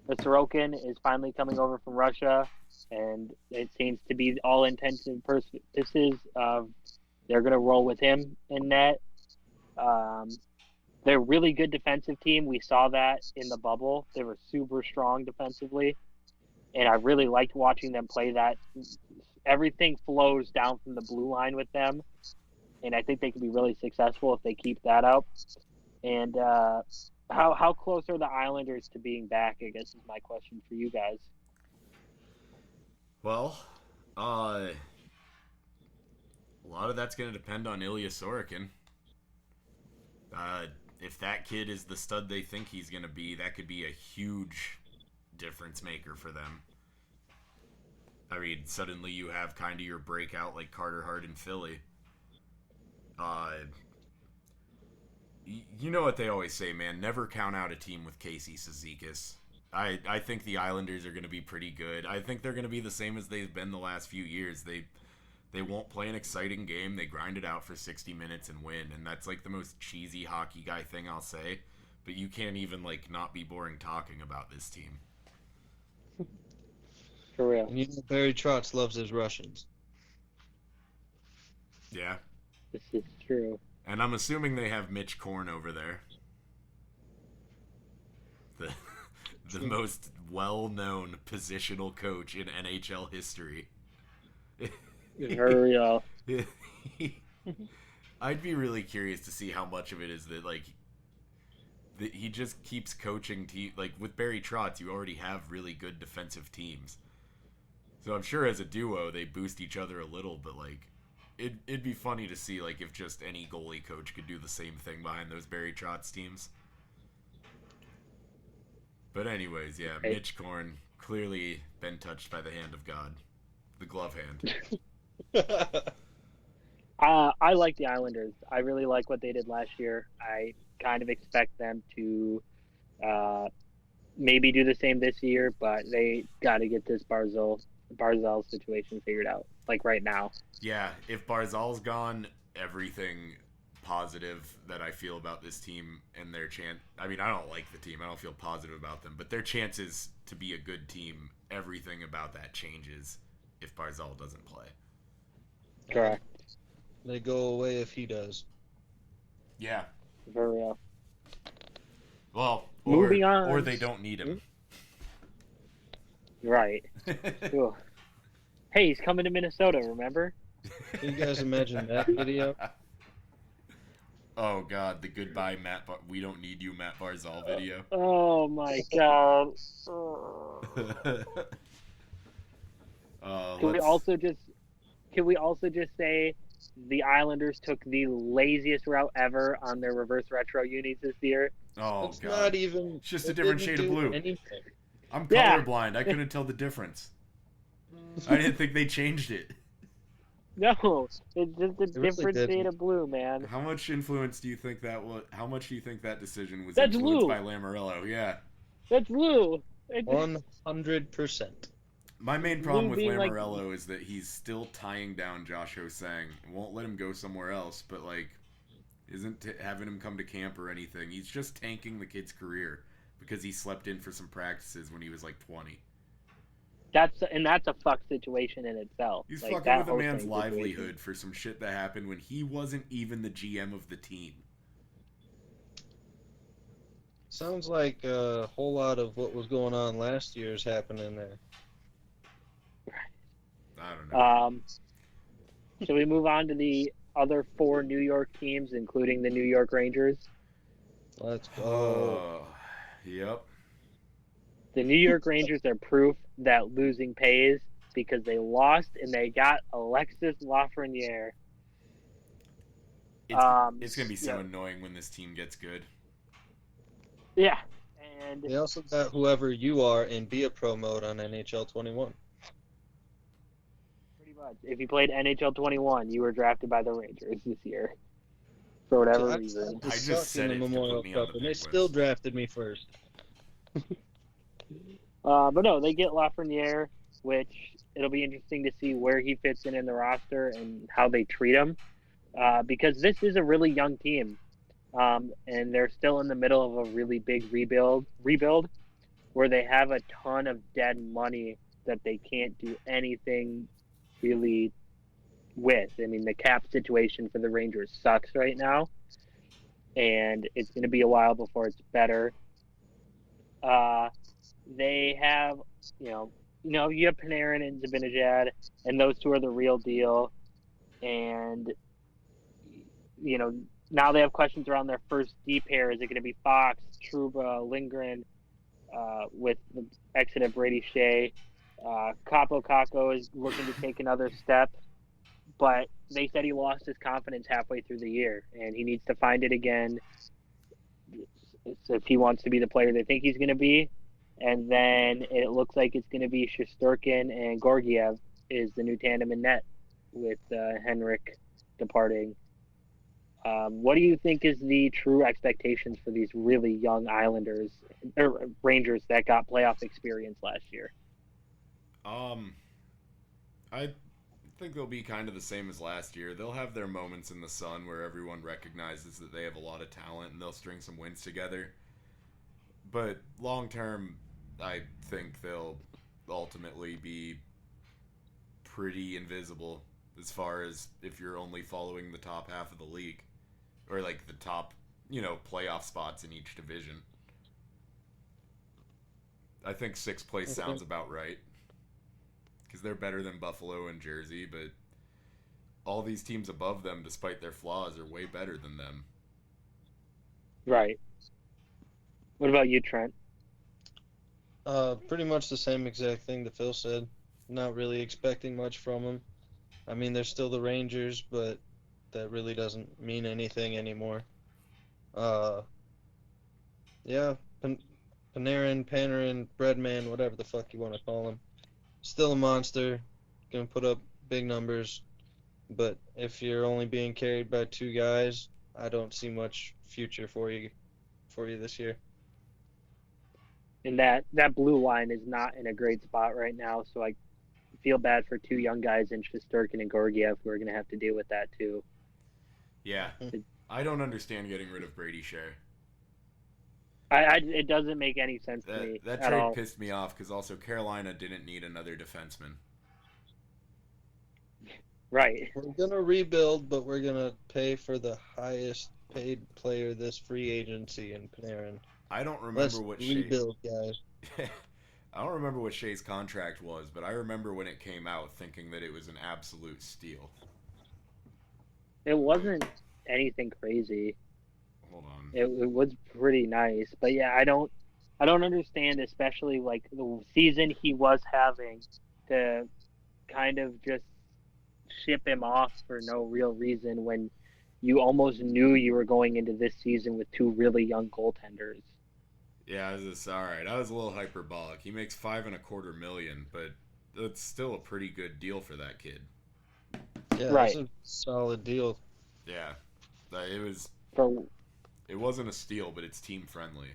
The Sorokin is finally coming over from Russia, and it seems to be all intents and purposes they're going to roll with him in net. They're a really good defensive team. We saw that in the bubble. They were super strong defensively, and I really liked watching them play that. Everything flows down from the blue line with them, and I think they could be really successful if they keep that up. And how close are the Islanders to being back, I guess, is my question for you guys. Well, a lot of that's going to depend on Ilya Sorokin. If that kid is the stud they think he's going to be, that could be a huge difference maker for them. I mean, suddenly you have kind of your breakout like Carter Hart in Philly. You know what they always say, man. Never count out a team with Casey Cizikas. I think the Islanders are going to be pretty good. I think they're going to be the same as they've been the last few years. They won't play an exciting game. They grind it out for 60 minutes and win. And that's like the most cheesy hockey guy thing I'll say. But you can't even like not be boring talking about this team. For real. And you know Barry Trotz loves his Russians. Yeah. This is true. And I'm assuming they have Mitch Korn over there. The most well-known positional coach in NHL history. For real. I'd be really curious to see how much of it is that like he just keeps coaching like with Barry Trotz, you already have really good defensive teams. So I'm sure as a duo they boost each other a little, but like it'd be funny to see like if just any goalie coach could do the same thing behind those Barry Trotz teams. But anyways, yeah, Okay. Mitch Korn clearly been touched by the hand of God, the glove hand. I like the Islanders. I really like what they did last year. I kind of expect them to maybe do the same this year, but they got to get this Barzal situation figured out, like right now. Yeah, if Barzal's gone, everything positive that I feel about this team and their chance. I mean, I don't like the team. I don't feel positive about them, but their chances to be a good team, everything about that changes if Barzal doesn't play. Correct. They go away if he does. Yeah. For real. Well, Moving on. or they don't need him. Right. Ooh. Hey, he's coming to Minnesota, remember? Can you guys imagine that video? Oh God, the goodbye we don't need you Matt Barzal video. Oh my God. Can we also just say the Islanders took the laziest route ever on their reverse retro unis this year? Oh It's God, not even. it's just a it different didn't shade of do blue. anything. I'm Yeah. colorblind. I couldn't tell the difference. I didn't think they changed it. No, it's just a really different didn't. shade of blue, man. How much influence do you think that was? How much do you think that decision was That's influenced Lou. by Lamoriello? Yeah. That's blue. 100%. My main problem Lou with being like- Lamoriello is that he's still tying down Josh Ho-Sang. Won't let him go somewhere else, but like, isn't having him come to camp or anything. He's just tanking the kid's career because he slept in for some practices when he was like 20. That's a fuck situation in itself. He's like, fucking that with a man's hosting livelihood situation. for some shit that happened when he wasn't even the GM of the team. Sounds like a whole lot of what was going on last year is happening there. I don't know. Shall we move on to the other 4 New York teams, including the New York Rangers? Let's go. Oh, yep. The New York Rangers are proof that losing pays because they lost and they got Alexis Lafreniere. It's gonna be so yeah. annoying when this team gets good. Yeah, and They also got whoever you are in Be a Pro mode on NHL 21. pretty much, if you played NHL 21, you were drafted by the Rangers this year for whatever I reason. I just suck said in it the to Memorial put me on Cup, the and they Penguins. still drafted me first. But no, they get Lafreniere, which it'll be interesting to see where he fits in the roster and how they treat him, because this is a really young team, and they're still in the middle of a really big rebuild where they have a ton of dead money that they can't do anything really with. I mean, the cap situation for the Rangers sucks right now, and it's going to be a while before it's better. They have, you have Panarin and Zibanejad, and those two are the real deal. And, now they have questions around their first D pair. Is it going to be Fox, Trouba, Lindgren, with the exit of Brady Shea? Capo Caco is looking to take another step, but they said he lost his confidence halfway through the year, and he needs to find it again if he wants to be the player they think he's going to be. And then it looks like it's going to be Shosturkin and Gorgiev is the new tandem in net with Henrik departing. What do you think is the true expectations for these really young Islanders or Rangers that got playoff experience last year? Um, I think they'll be kind of the same as last year. They'll have their moments in the sun where everyone recognizes that they have a lot of talent and they'll string some wins together. But long term, I think they'll ultimately be pretty invisible as far as if you're only following the top half of the league or like the top, playoff spots in each division. I think sixth place sounds about right because they're better than Buffalo and Jersey, but all these teams above them, despite their flaws, are way better than them. Right. What about you, Trent? Pretty much the same exact thing that Phil said. Not really expecting much from them. I mean, they're still the Rangers, but that really doesn't mean anything anymore. Uh, yeah, Panarin, Breadman, whatever the fuck you want to call him. Still a monster. Gonna put up big numbers. But if you're only being carried by two guys, I don't see much future for you this year. And that blue line is not in a great spot right now, so I feel bad for two young guys in Shosturkin and Gorgiev who are going to have to deal with that too. Yeah. I don't understand getting rid of Brady Shea. It doesn't make any sense to me That at trade all. pissed me off because also Carolina didn't need another defenseman. Right. We're gonna rebuild, but we're gonna pay for the highest paid player this free agency in Panarin. I don't remember Let's what rebuild, guys. I don't remember what Shea's contract was, but I remember when it came out thinking that it was an absolute steal. It wasn't anything crazy. Hold on. It was pretty nice, but yeah, I don't understand, especially like the season he was having, to kind of just ship him off for no real reason when you almost knew you were going into this season with two really young goaltenders. Yeah, all right. I was a little hyperbolic. He makes $5.25 million, but that's still a pretty good deal for that kid. Yeah, Right. that's a solid deal. Yeah, it wasn't a steal, but it's team friendly.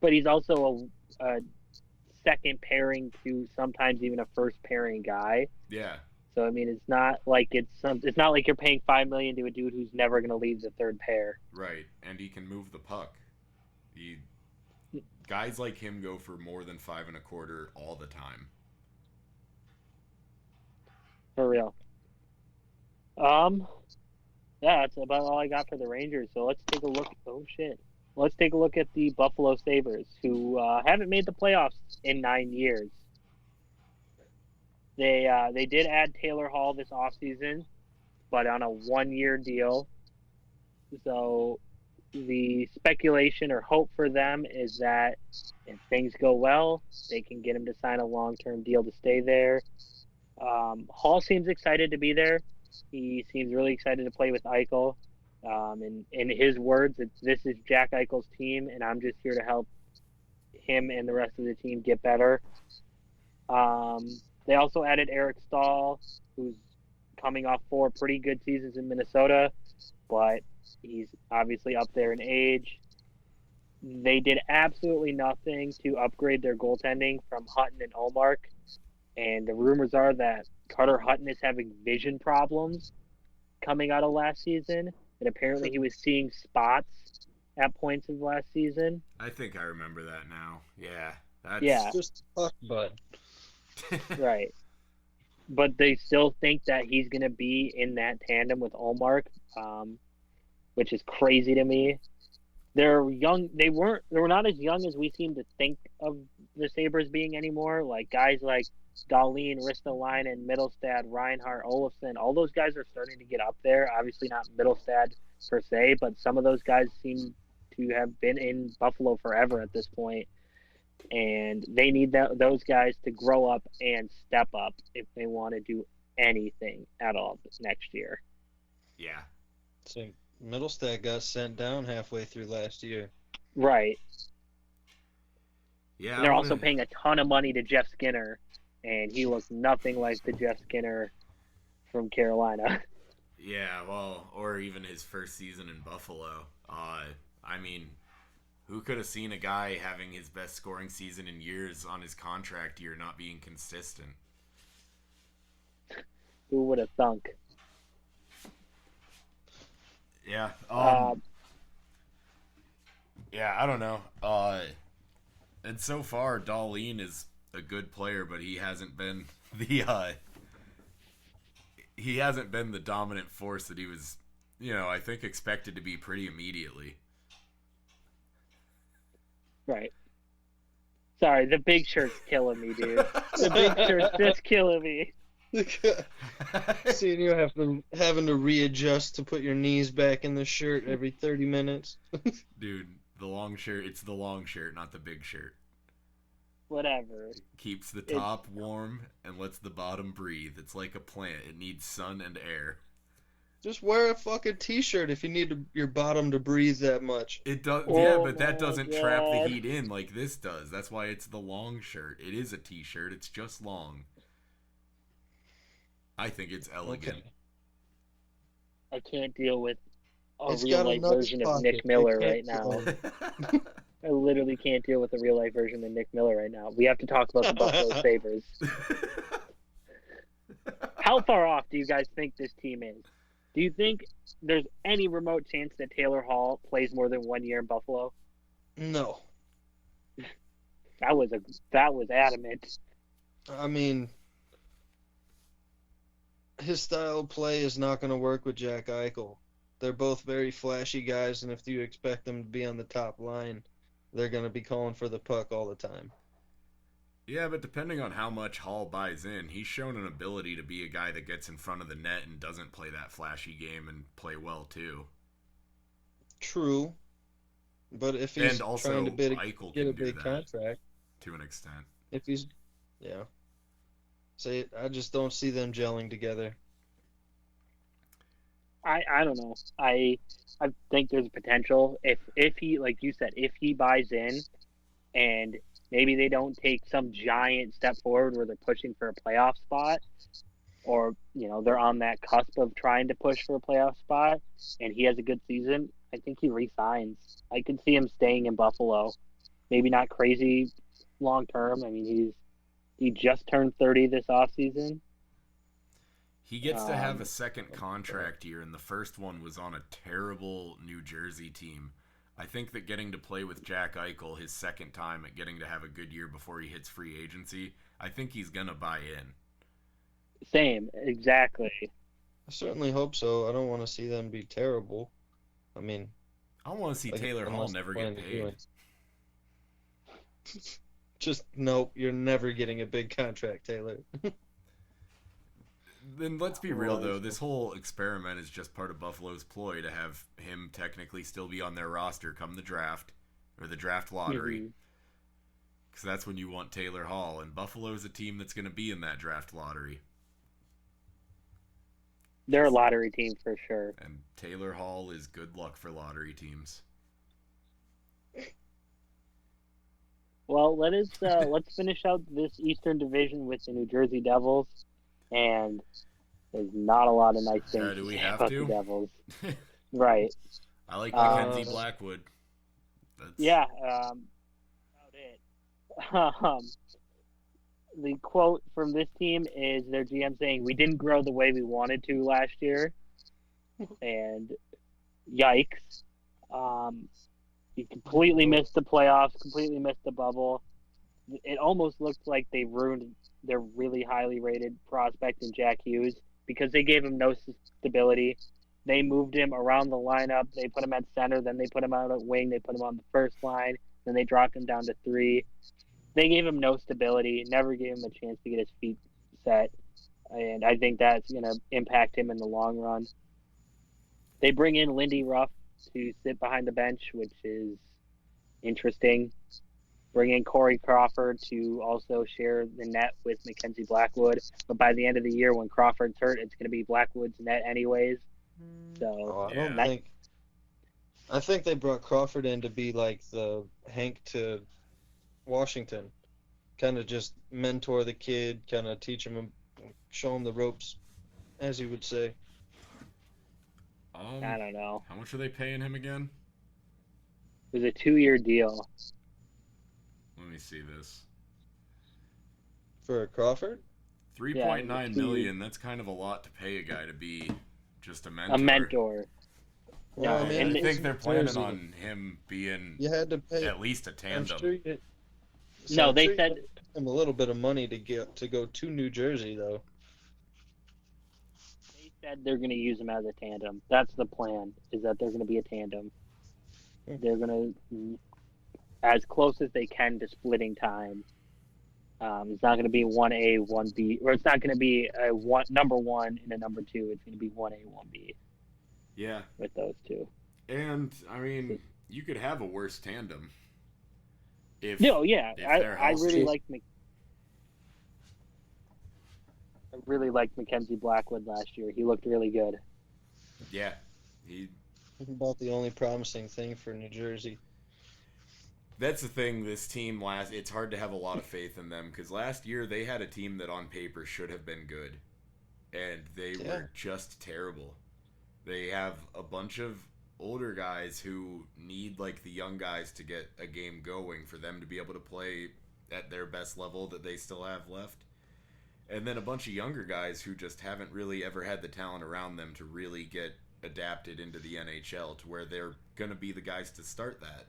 But he's also a second pairing to sometimes even a first pairing guy. Yeah. So I mean, it's not like it's not like you're paying $5 million to a dude who's never going to leave the third pair. Right, and he can move the puck. Guys like him go for more than 5.25 all the time. For real. Yeah, that's about all I got for the Rangers. So let's take a look. Oh shit. Let's take a look at the Buffalo Sabres, who haven't made the playoffs in 9 years. They did add Taylor Hall this offseason, but on a 1-year deal. So the speculation or hope for them is that if things go well, they can get him to sign a long-term deal to stay there. Hall seems excited to be there. He seems really excited to play with Eichel. And in his words, this is Jack Eichel's team, and I'm just here to help him and the rest of the team get better. They also added Eric Stahl, who's coming off 4 pretty good seasons in Minnesota, but he's obviously up there in age. They did absolutely nothing to upgrade their goaltending from Hutton and Olmark, and the rumors are that Carter Hutton is having vision problems coming out of last season, and apparently he was seeing spots at points of last season. I think I remember that now. Yeah. Yeah. Just fuck, bud. Right. But they still think that he's going to be in that tandem with Olmark, which is crazy to me. They're young. They were not as young as we seem to think of the Sabres being anymore. Like guys like Dahlin, Ristolainen, Middlestad, Reinhart, Olofsson, all those guys are starting to get up there. Obviously not Middlestad per se, but some of those guys seem to have been in Buffalo forever at this point. And they need those guys to grow up and step up if they want to do anything at all next year. Yeah. So Middlestat got sent down halfway through last year. Right. Yeah, And they're also paying a ton of money to Jeff Skinner, and he looks nothing like the Jeff Skinner from Carolina. Yeah, well, or even his first season in Buffalo. I mean, who could have seen a guy having his best scoring season in years on his contract year not being consistent? Who would have thunk? Yeah. Uh, Yeah, I don't know. And so far, Darlene is a good player, but he hasn't been the dominant force that he was, I think expected to be pretty immediately. right. Sorry, the big shirt's killing me, dude. The big shirt's just killing me. Seeing you having to readjust to put your knees back in the shirt every 30 minutes. Dude, the long shirt, it's the long shirt, not the big shirt. Whatever. It keeps the top warm and lets the bottom breathe. It's like a plant. It needs sun and air. Just wear a fucking t-shirt if you need your bottom to breathe that much. It does, Oh yeah, but that my doesn't trap the God. heat in like this does. That's why it's the long shirt. It is a t-shirt. It's just long. I think it's elegant. Okay. I can't deal with a It's real got a life nuts version of pocket. Nick Miller It right can't now. I literally can't deal with a real life version of Nick Miller right now. We have to talk about the Buffalo Sabres. How far off do you guys think this team is? Do you think there's any remote chance that Taylor Hall plays more than 1 year in Buffalo? No. That was adamant. I mean, his style of play is not going to work with Jack Eichel. They're both very flashy guys, and if you expect them to be on the top line, they're going to be calling for the puck all the time. Yeah, but depending on how much Hall buys in, he's shown an ability to be a guy that gets in front of the net and doesn't play that flashy game and play well too. True, but if he's And also, trying to Eichel get can a do big that contract, to an extent. if he's, yeah. Say, I just don't see them gelling together. I don't know. I think there's potential if he, like you said, if he buys in and maybe they don't take some giant step forward where they're pushing for a playoff spot, or they're on that cusp of trying to push for a playoff spot, and he has a good season, I think he resigns. I could see him staying in Buffalo. Maybe not crazy long term. I mean, he just turned 30 this offseason. He gets to have a second contract year, and the first one was on a terrible New Jersey team. I think that getting to play with Jack Eichel, his second time at getting to have a good year before he hits free agency, I think he's going to buy in. Same, exactly. I certainly hope so. I don't want to see them be terrible. I mean, I want to see Taylor Hall unless never they plan get to do paid. it. Just nope, you're never getting a big contract, Taylor. Then let's be real, though. This whole experiment is just part of Buffalo's ploy to have him technically still be on their roster come the draft, or the draft lottery. Because that's when you want Taylor Hall, and Buffalo's a team that's going to be in that draft lottery. They're a lottery team for sure. And Taylor Hall is good luck for lottery teams. Well, let's finish out this Eastern Division with the New Jersey Devils, and there's not a lot of nice things Do we say have about to? the Devils. Right. I like Mackenzie Blackwood. Yeah, about it. The quote from this team is their GM saying, "We didn't grow the way we wanted to last year," and yikes. He completely missed the playoffs, completely missed the bubble. It almost looked like they ruined their really highly rated prospect in Jack Hughes because they gave him no stability. They moved him around the lineup. They put him at center, then they put him out at wing. They put him on the first line, then they dropped him down to 3. They gave him no stability, never gave him a chance to get his feet set, and I think that's going to impact him in the long run. They bring in Lindy Ruff to sit behind the bench, which is interesting. Bring in Corey Crawford to also share the net with Mackenzie Blackwood. But by the end of the year, when Crawford's hurt, it's going to be Blackwood's net anyways. So I think they brought Crawford in to be like the Hank to Washington. Kind of just mentor the kid, kind of teach him, show him the ropes, as you would say. I don't know. How much are they paying him again? It was a 2-year deal. Let me see this. For Crawford? $3.9 million. That's kind of a lot to pay a guy to be just a mentor. A mentor. Well, No, I mean, I it's think they're planning Jersey. on him being You had to pay. at least a I'm tandem. sure you, No, I'm they sure you said had to pay him a little bit of money to go to New Jersey, though. they're going to use him as a tandem. That's the plan. Is that they're going to be a tandem. They're going to, as close as they can to splitting time. It's not going to be 1A, 1B, or it's not going to be a number 1 and a number 2. It's going to be 1A, 1B. Yeah. With those two. And, I mean, you could have a worse tandem. If, no, yeah. if I really liked Mackenzie Blackwood last year. He looked really good. Yeah. About the only promising thing for New Jersey. That's the thing, this team it's hard to have a lot of faith in them, because last year they had a team that on paper should have been good, and they were just terrible. They have a bunch of older guys who need, like, the young guys to get a game going for them to be able to play at their best level that they still have left. And then a bunch of younger guys who just haven't really ever had the talent around them to really get adapted into the NHL to where they're going to be the guys to start that.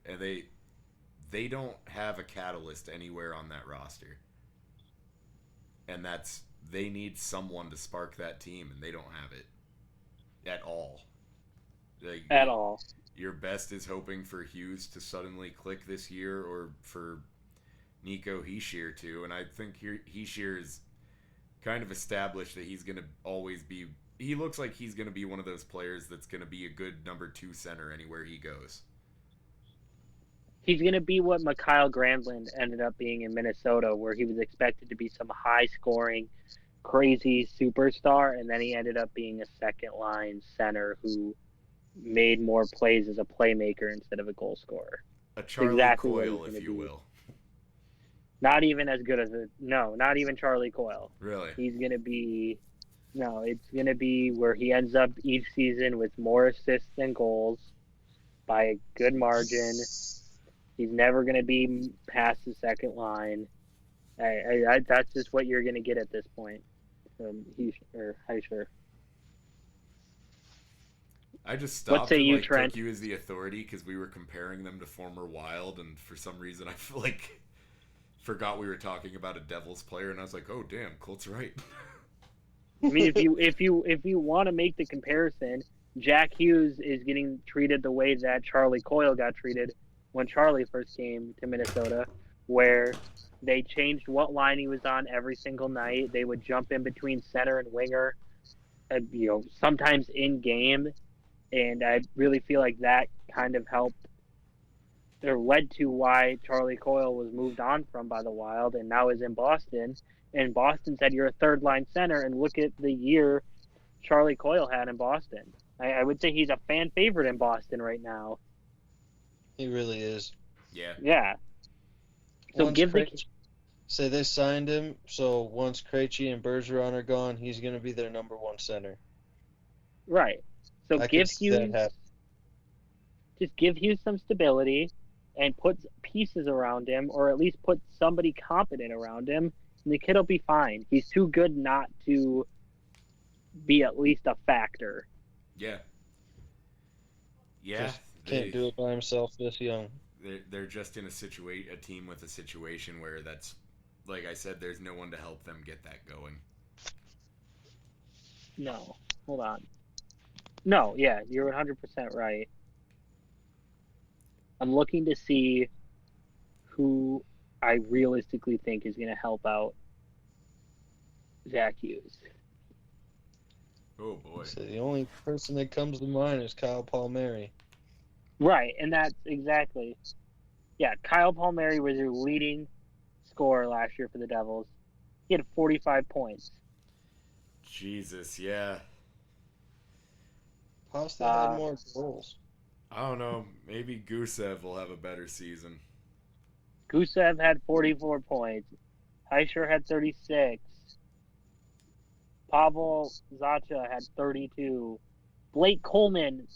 And they don't have a catalyst anywhere on that roster. And they need someone to spark that team, and they don't have it at all. At all. Your best is hoping for Hughes to suddenly click this year, or for Nico Hischier to, and I think Hischier is kind of established that he's going to always be. He looks like he's going to be one of those players that's going to be a good number 2 center anywhere he goes. He's going to be what Mikhail Granlund ended up being in Minnesota, where he was expected to be some high-scoring, crazy superstar, and then he ended up being a second-line center who made more plays as a playmaker instead of a goal scorer. A Charlie exactly Coyle, if you will. Not even as good as not even Charlie Coyle. Really? He's going to be... No, it's going to be where he ends up each season with more assists than goals by a good margin. He's never going to be past the second line. That's just what you're going to get at this point from Hischier. I just stopped What say and you, took Trent? you as the authority because we were comparing them to former Wild, and for some reason I forgot we were talking about a Devils player, and I was like, oh damn, Colt's right. I mean, if you want to make the comparison, Jack Hughes is getting treated the way that Charlie Coyle got treated when Charlie first came to Minnesota, where they changed what line he was on every single night. They would jump in between center and winger, sometimes in game, and I really feel like that kind of helped or led to why Charlie Coyle was moved on from by the Wild and now is in Boston. And Boston said you're a third-line center, and look at the year Charlie Coyle had in Boston. I would say he's a fan favorite in Boston right now. He really is. Yeah. Yeah. So say they signed him, so once Krejci and Bergeron are gone, he's going to be their number 1 center. Right. So give Hughes some stability and put pieces around him, or at least put somebody competent around him, and the kid will be fine. He's too good not to be at least a factor. Yeah. Yeah. Just can't do it by himself this young. They're just in a team with a situation where that's, like I said, there's no one to help them get that going. No. Hold on. No, yeah, you're 100% right. I'm looking to see who I realistically think is going to help out Zach Hughes. Oh, boy. So the only person that comes to mind is Kyle Palmieri. Right, and that's exactly... Yeah, Kyle Palmieri was your leading scorer last year for the Devils. He had 45 points. Jesus, yeah. Pasta had more goals. I don't know. Maybe Gusev will have a better season. Gusev had 44 points. Heischer had 36. Pavel Zacha had 32. Blake Coleman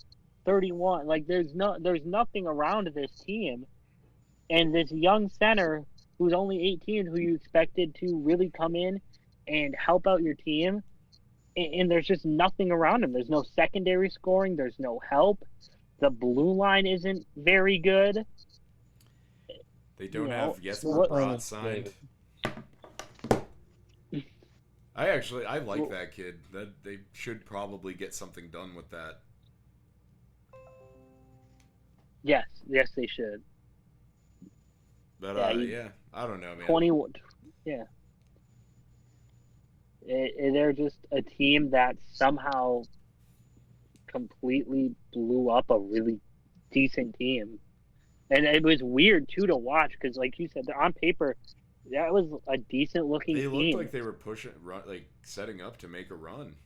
31. Like there's nothing around this team, and this young center who's only 18, who you expected to really come in and help out your team, and there's just nothing around him. There's no secondary scoring. There's no help. The blue line isn't very good. They don't have Jesper what- Bratt signed. I like that kid. That they should probably get something done with that. Yes, they should. But I don't know, man. 21. Yeah. They're just a team that somehow completely blew up a really decent team. And it was weird, too, to watch because, like you said, on paper, that was a decent-looking They team. looked like they were setting up to make a run.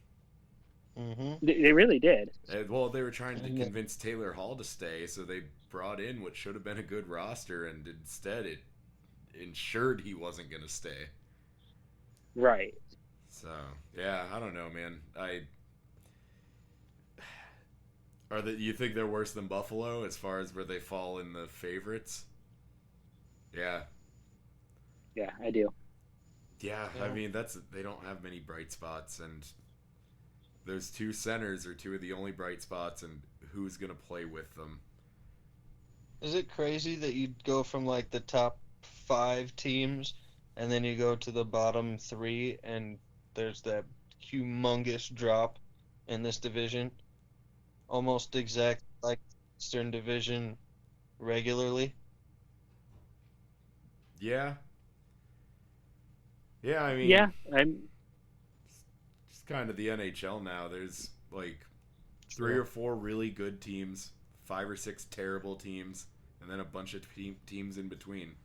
Mm-hmm. They really did. Well, they were trying to convince Taylor Hall to stay, so they brought in what should have been a good roster, and instead it ensured he wasn't going to stay. Right. So, yeah, I don't know, man. You think they're worse than Buffalo as far as where they fall in the favorites? Yeah. Yeah, I do. Yeah, I mean, they don't have many bright spots, and those two centers are two of the only bright spots, and who's going to play with them? Is it crazy that you go from like the top 5 teams and then you go to the bottom 3 and there's that humongous drop in this division? Almost exact like Eastern Division regularly. Yeah. Yeah, I mean... Yeah, It's kind of the NHL now. There's like 3 or 4 really good teams, 5 or 6 terrible teams, and then a bunch of teams in between.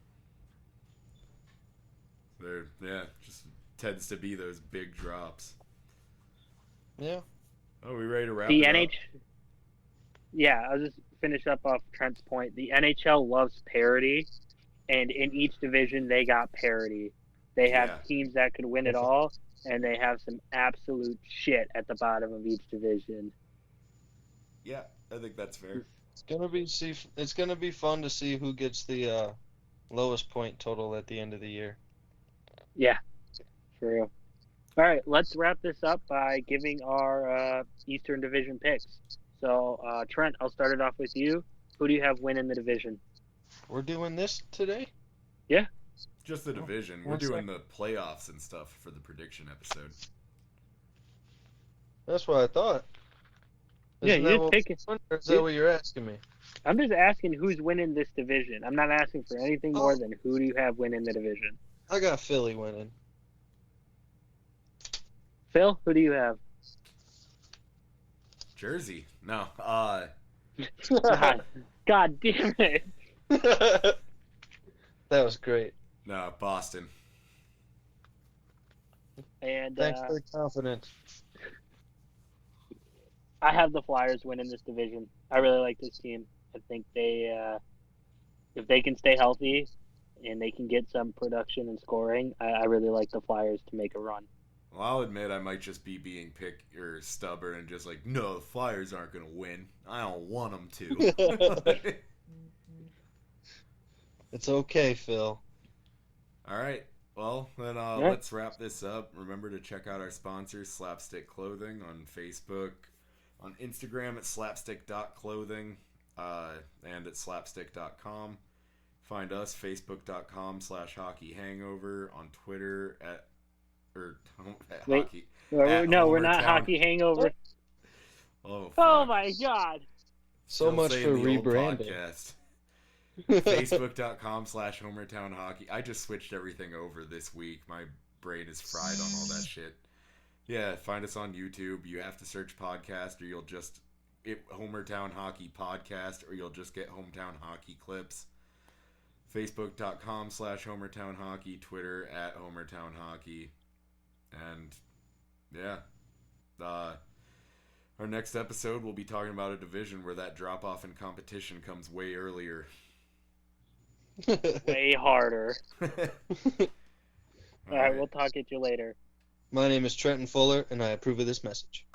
Just tends to be those big drops. Yeah. Oh, we ready to wrap the it NH. up? Yeah, I'll just finish up off Trent's point. The NHL loves parity, and in each division they got parity. They have teams that could win it all, and they have some absolute shit at the bottom of each division. Yeah, I think that's fair. It's gonna be fun to see who gets the lowest point total at the end of the year. Yeah, for real. All right, let's wrap this up by giving our Eastern Division picks. So, Trent, I'll start it off with you. Who do you have winning the division? We're doing this today? Yeah. Just the division. We're doing the playoffs and stuff for the prediction episode. That's what I thought. Yeah, you just pick it. Or is that what you're asking me? I'm just asking who's winning this division. I'm not asking for anything more than who do you have winning the division. I got Philly winning. Phil, who do you have? Jersey. No. God damn it. That was great. No, Boston. And Thanks for the confidence. I have the Flyers winning this division. I really like this team. I think if they can stay healthy and they can get some production and scoring, I really like the Flyers to make a run. Well, I'll admit I might just be being stubborn and just like, no, the Flyers aren't going to win. I don't want them to. It's okay, Phil. All right. Well, then let's wrap this up. Remember to check out our sponsors, Slapstick Clothing, on Facebook, on Instagram at slapstick.clothing, and at slapstick.com. Find us, facebook.com/hockeyhangover, on Twitter at hockey. No, we're not Hockey Hangover. Oh my God. So much for rebranding. Facebook.com/Homertown Hockey. I just switched everything over this week. My brain is fried on all that shit. Yeah, find us on YouTube. You have to search podcast, or you'll just Homertown Hockey Podcast, or you'll just get Hometown Hockey clips. Facebook.com/Homertown Hockey. Twitter at Homertown Hockey. And yeah, our next episode we'll be talking about a division where that drop off in competition comes way earlier. Way harder. All All right, we'll talk at you later. My name is Trenton Fuller, and I approve of this message.